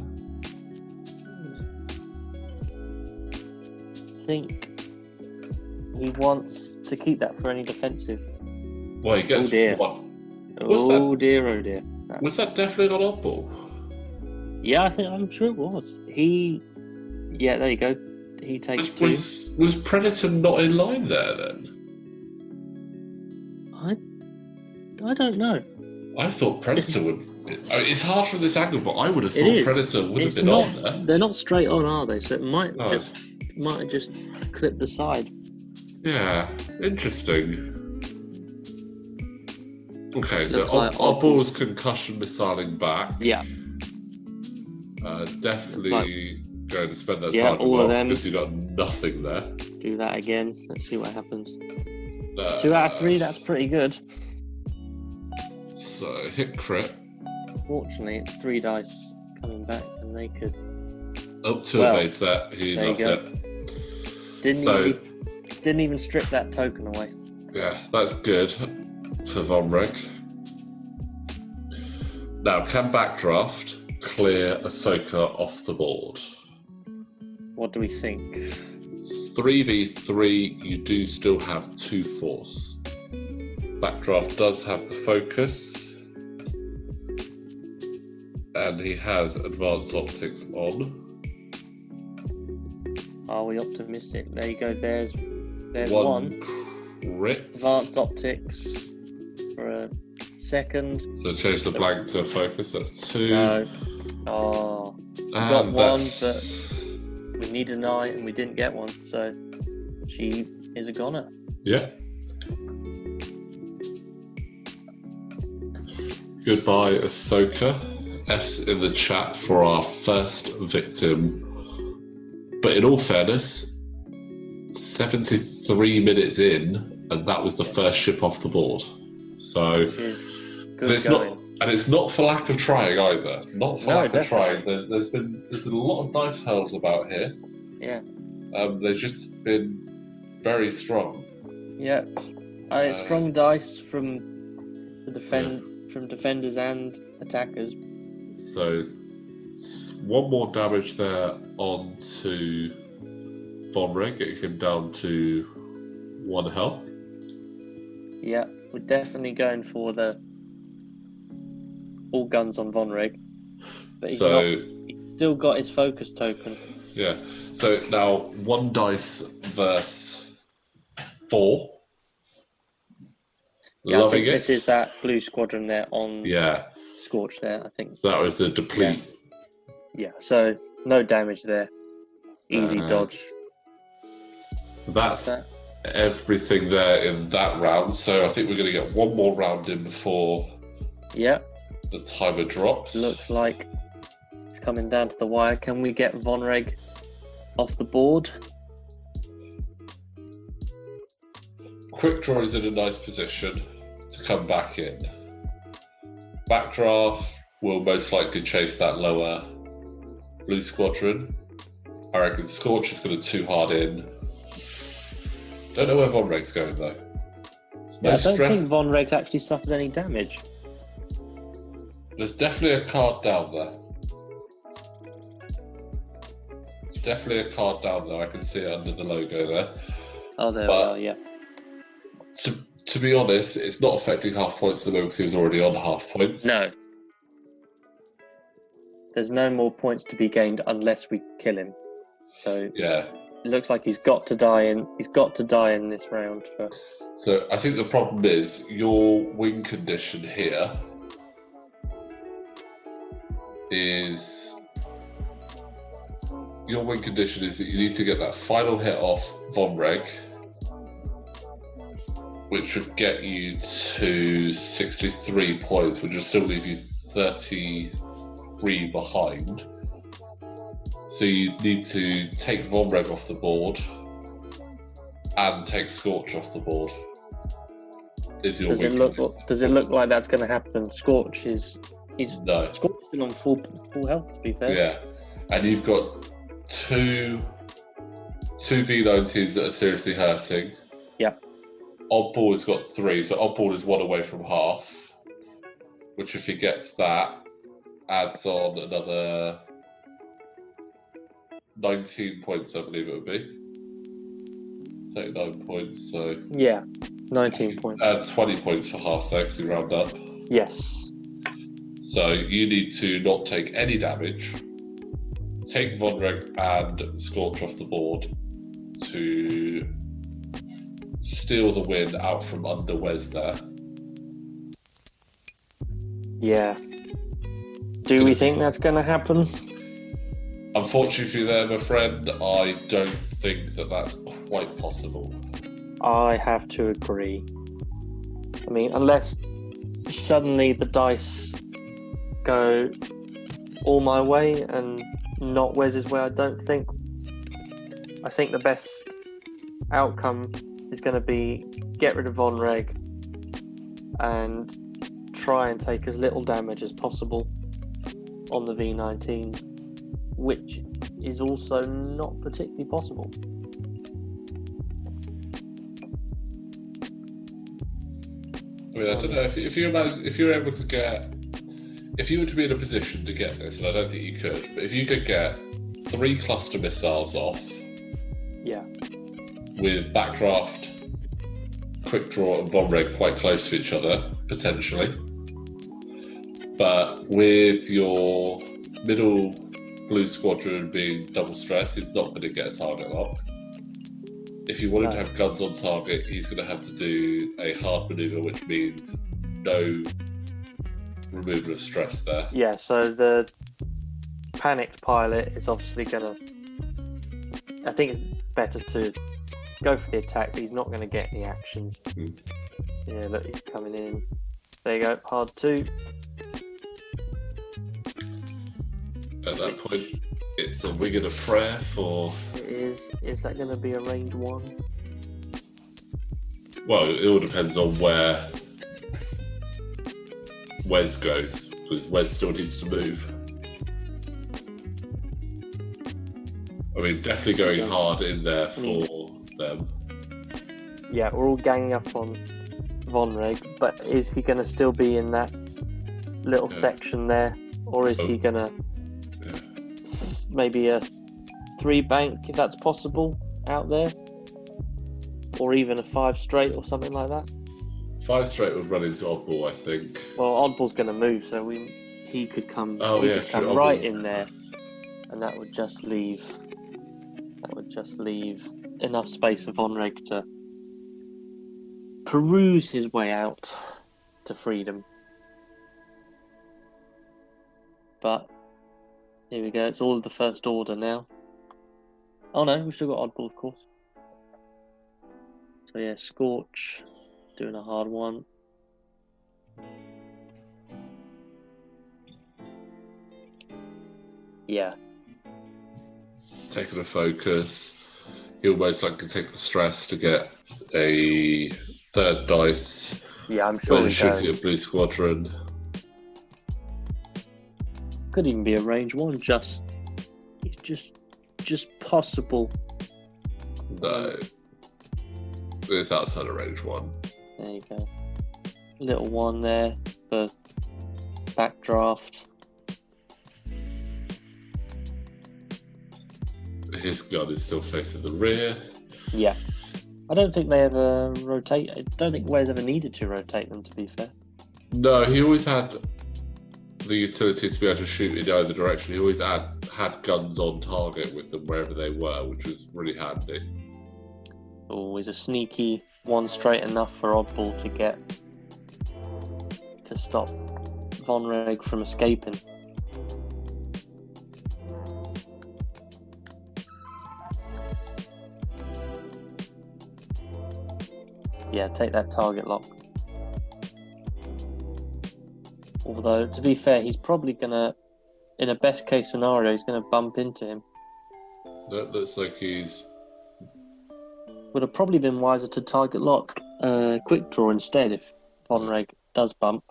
think he wants to keep that for any defensive. Well, he gets 1. Oh dear. Was that definitely on oddball? Yeah, I'm sure it was. Yeah, there you go. He takes 2. Was Predator not in line there then? I don't know. I thought Predator would. It's hard from this angle, but I would have thought Predator would have been on there. They're not straight on, are they? So it might just clip the side. Yeah, interesting. Okay, so oddball's concussion missiling back. Yeah. Definitely going to spend that time all of them because you got nothing there. Do that again. Let's see what happens. 2 out of 3. That's pretty good. So hit crit. Unfortunately, it's 3 dice coming back, and they could. Up to evades that. He there you loves go. it. Didn't even strip that token away. Yeah, that's good for Vonreg. Now, can Backdraft clear Ahsoka off the board? What do we think? 3v3, you do still have 2 force. Backdraft does have the focus, and he has advanced optics on. Are we optimistic? There you go. There's one crit. Advanced optics for a second. So change the blank to a focus. That's 2. No. Oh, we got one, but we need an eye, and we didn't get one. So she is a goner. Yeah. Goodbye, Ahsoka. F's in the chat for our first victim. But in all fairness, 73 minutes in, and that was the first ship off the board. So, good it's not for lack of trying either. Not for lack of trying. Definitely. There's been a lot of dice hurls about here. Yeah. They've just been very strong. Yeah. Strong dice from defenders and attackers. So, 1 more damage there onto Vonreg, getting him down to 1 health. Yeah, we're definitely going for the all guns on Vonreg. But he's still got his focus token. Yeah, so it's now 1 dice versus 4. Yeah, Loving I think this is that blue squadron there on Scorch there, I think. So that was the deplete. Yeah, so no damage there. Easy dodge. That's everything there in that round. So I think we're going to get 1 more round in before the timer drops. Looks like it's coming down to the wire. Can we get Vonreg off the board? Quick Draw is in a nice position to come back in. Backdraft will most likely chase that lower blue squadron. I reckon Scorch is going to 2 hard in. Don't know where Vonreg's going though. I don't think Vonreg's actually suffered any damage. There's definitely a card down there. I can see it under the logo there. Oh, there we are, yeah. To be honest, it's not affecting half points at the moment because he was already on half points. No. There's no more points to be gained unless we kill him. So yeah, it looks like he's got to die in. He's got to die in this round. So I think the problem is your win condition here is that you need to get that final hit off Vonreg, which would get you to 63 points, which would still leave you 33 behind. So you need to take Vonreg off the board and take Scorch off the board. Does it look like that's going to happen? Scorch is on full health, to be fair. Yeah, and you've got two V90s that are seriously hurting. Yeah. Oddball has got 3, so Oddball is 1 away from half, which if he gets that, adds on another 19 points, I believe it would be. 39 points, so... Yeah, 19 points. Add 20 points for half there, because we round up. Yes. So you need to not take any damage, take Vonreg and Scorch off the board to steal the win out from under Wes there. Yeah. Do we think that's going to happen? Unfortunately for you there, my friend, I don't think that that's quite possible. I have to agree. I mean, unless suddenly the dice go all my way and not Wes's way, I think the best outcome is going to be get rid of Vonreg and try and take as little damage as possible on the V19, which is also not particularly possible. I mean, I don't know if you were able to get, if you were to be in a position to get this, and I don't think you could, but if you could get 3 cluster missiles off, yeah, with Backdraft, Quick Draw, and Vonreg quite close to each other potentially, but with your middle blue squadron being double stressed, he's not going to get a target lock. If you wanted to have guns on target, he's going to have to do a hard maneuver, which means no removal of stress there. Yeah, so the panicked pilot is obviously going to... I think it's better to go for the attack, but he's not going to get any actions. Yeah, look, he's coming in. There you go, hard 2. At that point, it's a wing and a prayer for... It is. Is that going to be a range 1? Well, it all depends on where Wes goes, because Wes still needs to move. I mean, definitely going hard in there for them. Yeah, we're all ganging up on Vonreg, but is he going to still be in that little section there, or is he going to maybe a 3 bank, if that's possible, out there, or even a 5 straight or something like that? 5 straight would run into Oddball, I think. Well, Oddball's going to move, so he could come. Could come right in there, and that would just leave enough space for Vonreg to peruse his way out to freedom. But here we go. It's all of the First Order now. Oh no, we've still got Oddball, of course. So yeah, Scorch doing a hard one. Yeah. Taking a focus. He'll most likely take the stress to get a 3rd dice. Yeah, I'm sure when he shooting does. a blue squadron. Could even be a range 1, just possible. No. It's outside of range 1. There you go. Little 1 there for Backdraft. His gun is still facing the rear. Yeah. I don't think they ever rotate. I don't think Wes ever needed to rotate them, to be fair. No, he always had the utility to be able to shoot in either direction. He always had guns on target with them wherever they were, which was really handy. Always a sneaky 1 straight enough for Oddball to stop Vonreg from escaping. Yeah, take that target lock. Although, to be fair, he's probably going to, in a best case scenario, he's going to bump into him. That looks like he's... Would have probably been wiser to target lock Quick Draw instead if Vonreg does bump.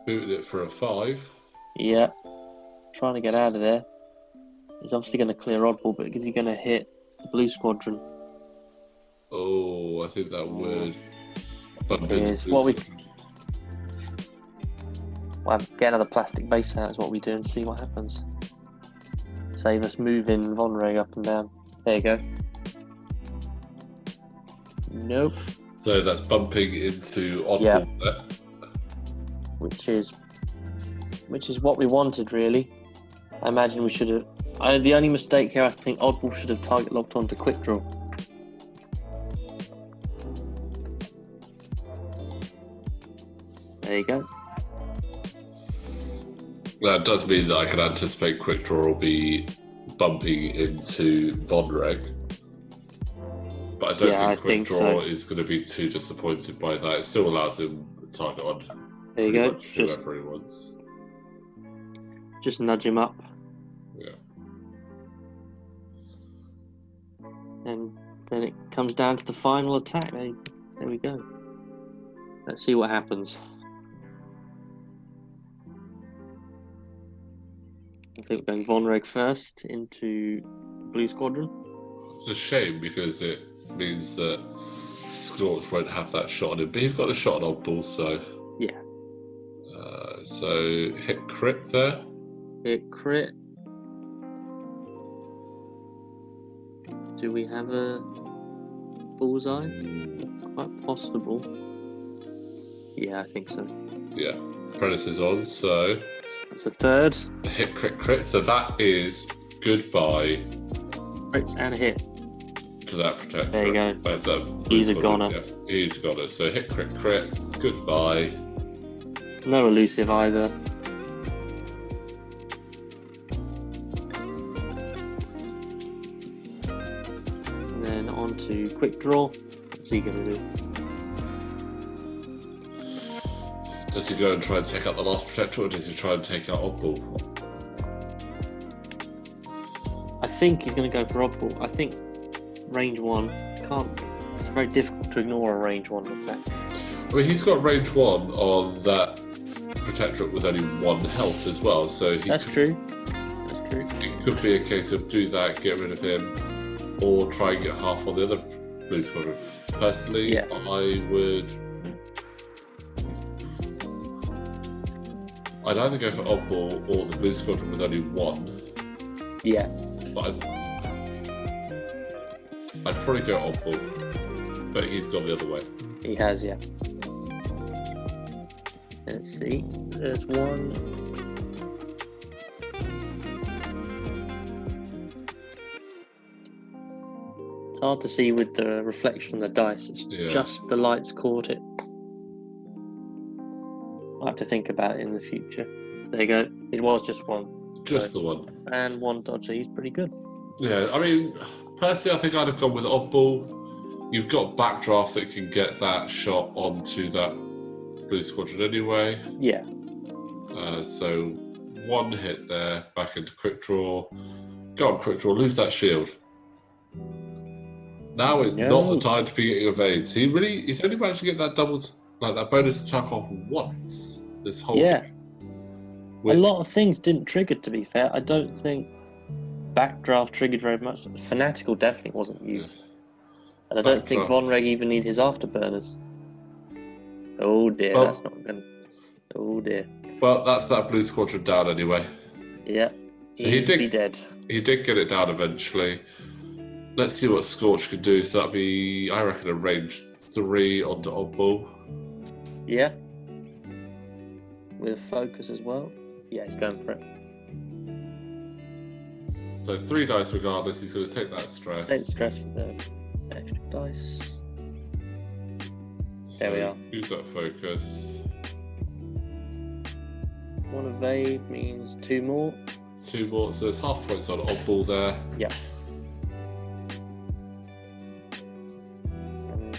Booted it for a 5. Yeah. Trying to get out of there. He's obviously going to clear Oddball, but is he going to hit the blue squadron? Oh, I think that would bump It into is. blue What we... squadron. Well, get another plastic base out is what we do and see what happens. Save us moving Vonreg up and down. There you go. Nope. So that's bumping into Oddball Yeah. there. Which is what we wanted, really. I imagine we should have... the only mistake here, I think Oddball should have target locked onto Quick Draw. There you go. That does mean that I can anticipate Quick Draw will be bumping into Vonreg. But I don't think Quick Draw is going to be too disappointed by that. It still allows him target on there you pretty go. much whoever he wants. Just nudge him up. Yeah. And then it comes down to the final attack. There we go. Let's see what happens. I think we're going Vonreg first into Blue Squadron. It's a shame because it means that Scorch won't have that shot on him, but he's got the shot on Oddball, so Yeah. So hit crit there. Hit crit. Do we have a bullseye? Quite possible. Yeah, I think so. Yeah, Predator's on, so That's a third. hit crit. So that is goodbye Crits and a hit. to that protector. There you go. That's that He's a goner. Yeah, he's a goner. So hit crit. Goodbye. No elusive either. And then on to quick draw. What's he going to do? Does he go and try and take out the last protector, or does he try and take out Oddball? I think he's going to go for oddball. I think range 1 can't. It's very difficult to ignore a range 1 attack. I mean, he's got range 1 on that protectorate with only 1 health as well, so That's true. That's true. It could be a case of do that, get rid of him, or try and get half on the other Blue Squadron. Personally, Yeah. I'd either go for Oddball or the Blue Squadron with only 1. Yeah. But I'd probably go Oddball, but he's gone the other way. He has, yeah. Let's see. There's one. It's hard to see with the reflection on the dice. It's just the lights caught it. I'll have to think about it in the future. There you go. It was just one. Just the one. And one dodger. He's pretty good. Yeah, I mean, personally, I think I'd have gone with Oddball. You've got Backdraft that can get that shot onto that Blue Squadron anyway. Yeah. So 1 hit there, back into quick draw. Go on, quick draw, lose that shield. Now is not the time to be getting evades. He's only managed to get that that bonus attack off once this whole game. A lot of things didn't trigger, to be fair. I don't think Backdraft triggered very much. Fanatical definitely wasn't used. And I don't think Vonreg even needed his afterburners. Oh dear, that's not good. Oh dear. Well, that's that Blue Squadron down anyway. Yeah. So he did dead. He did get it down eventually. Let's see what Scorch can do. So that'd be, I reckon, a range 3 onto Oddball. Yeah. With focus as well. Yeah, he's going for it. So 3 dice regardless. He's going to take that stress. Take the stress for the extra dice. So there we are. Use that focus. 1 evade means 2 more. 2 more. So there's half points on Oddball there. Yeah. And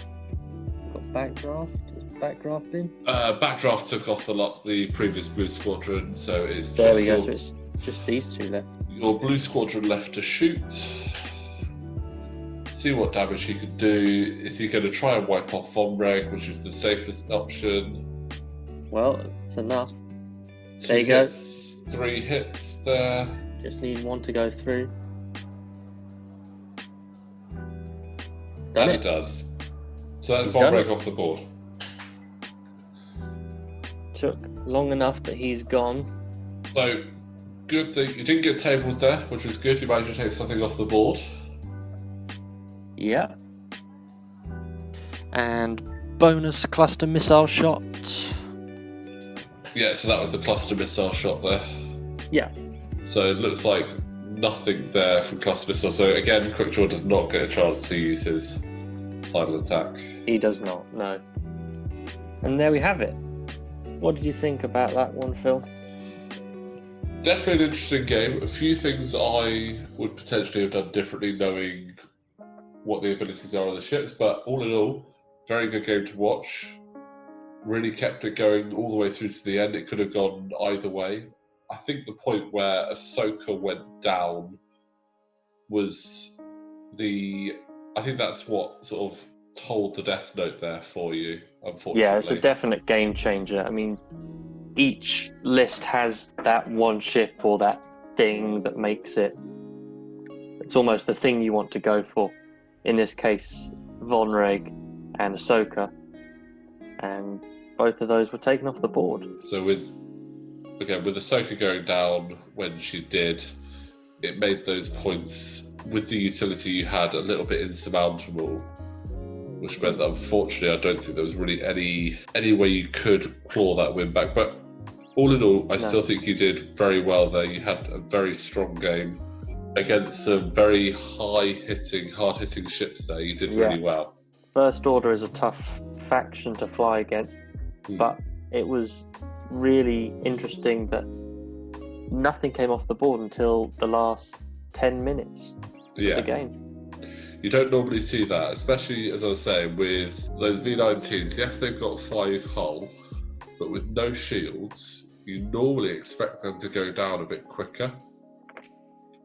we've got Backdraft. Has Backdraft been? Backdraft took off the previous Blue Squadron, so it's there just we go. So it's just these 2 left. Your Blue Squadron left to shoot. See what damage he can do. Is he going to try and wipe off Vonreg, which is the safest option? Well, it's enough. 2 there you go. hits, 3 hits there. Just need 1 to go through. And he does. So that's He's done Vonreg it. off the board. Took long enough, but he's gone. So, good thing. You didn't get tabled there, which was good. You managed to take something off the board. Yeah. And bonus cluster missile shot. Yeah, so that was the cluster missile shot there. Yeah. So it looks like nothing there from cluster missile. So again, Quickdraw does not get a chance to use his final attack. He does not, no. And there we have it. What did you think about that one, Phil? Definitely an interesting game. A few things I would potentially have done differently, knowing what the abilities are of the ships. But all in all, very good game to watch. Really kept it going all the way through to the end. It could have gone either way. I think the point where Ahsoka went down was I think that's what sort of told the death note there for you, unfortunately. Yeah, it's a definite game changer. I mean, each list has that one ship or that thing that makes it. It's almost the thing you want to go for. In this case, Vonreg and Ahsoka, and both of those were taken off the board. So with Ahsoka going down when she did, it made those points with the utility you had a little bit insurmountable, which meant that unfortunately I don't think there was really any way you could claw that win back. But all in all, I still think you did very well there. You had a very strong game against some very hard-hitting ships there. You did really well. First Order is a tough faction to fly against, but it was really interesting that nothing came off the board until the last 10 minutes of the game. You don't normally see that, especially, as I was saying, with those V19s. Yes, they've got 5 hull, but with no shields, you normally expect them to go down a bit quicker.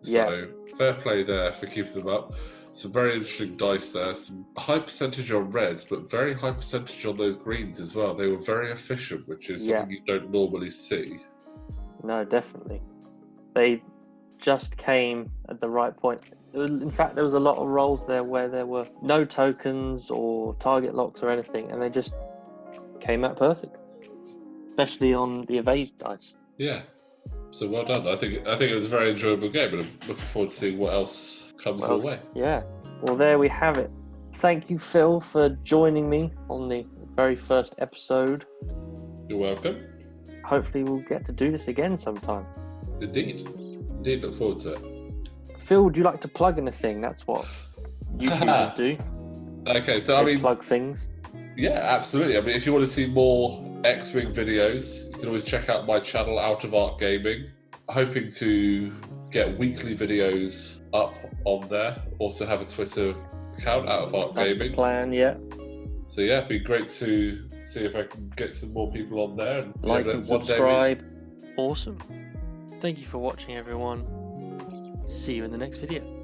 So, fair play there for keeping them up. Some very interesting dice there. Some high percentage on reds, but very high percentage on those greens as well. They were very efficient, which is something you don't normally see. No, definitely. They just came at the right point. In fact, there was a lot of rolls there where there were no tokens or target locks or anything, and they just came out perfect, especially on the evade dice. Yeah. So well done. I think it was a very enjoyable game, and I'm looking forward to seeing what else comes our way. Yeah. Well, there we have it. Thank you, Phil, for joining me on the very first episode. You're welcome. Hopefully we'll get to do this again sometime. Indeed, look forward to it. Phil, would you like to plug anything? That's what YouTubers do. Okay, so They plug things. Yeah, absolutely. I mean, if you want to see more X-Wing videos, you can always check out my channel, Out of Arc Gaming. Hoping to get weekly videos up on there. Also have a Twitter account, Out of Arc Gaming. That's the plan, yeah. So yeah, it'd be great to see if I can get some more people on there. And like and subscribe. Awesome. Thank you for watching, everyone. See you in the next video.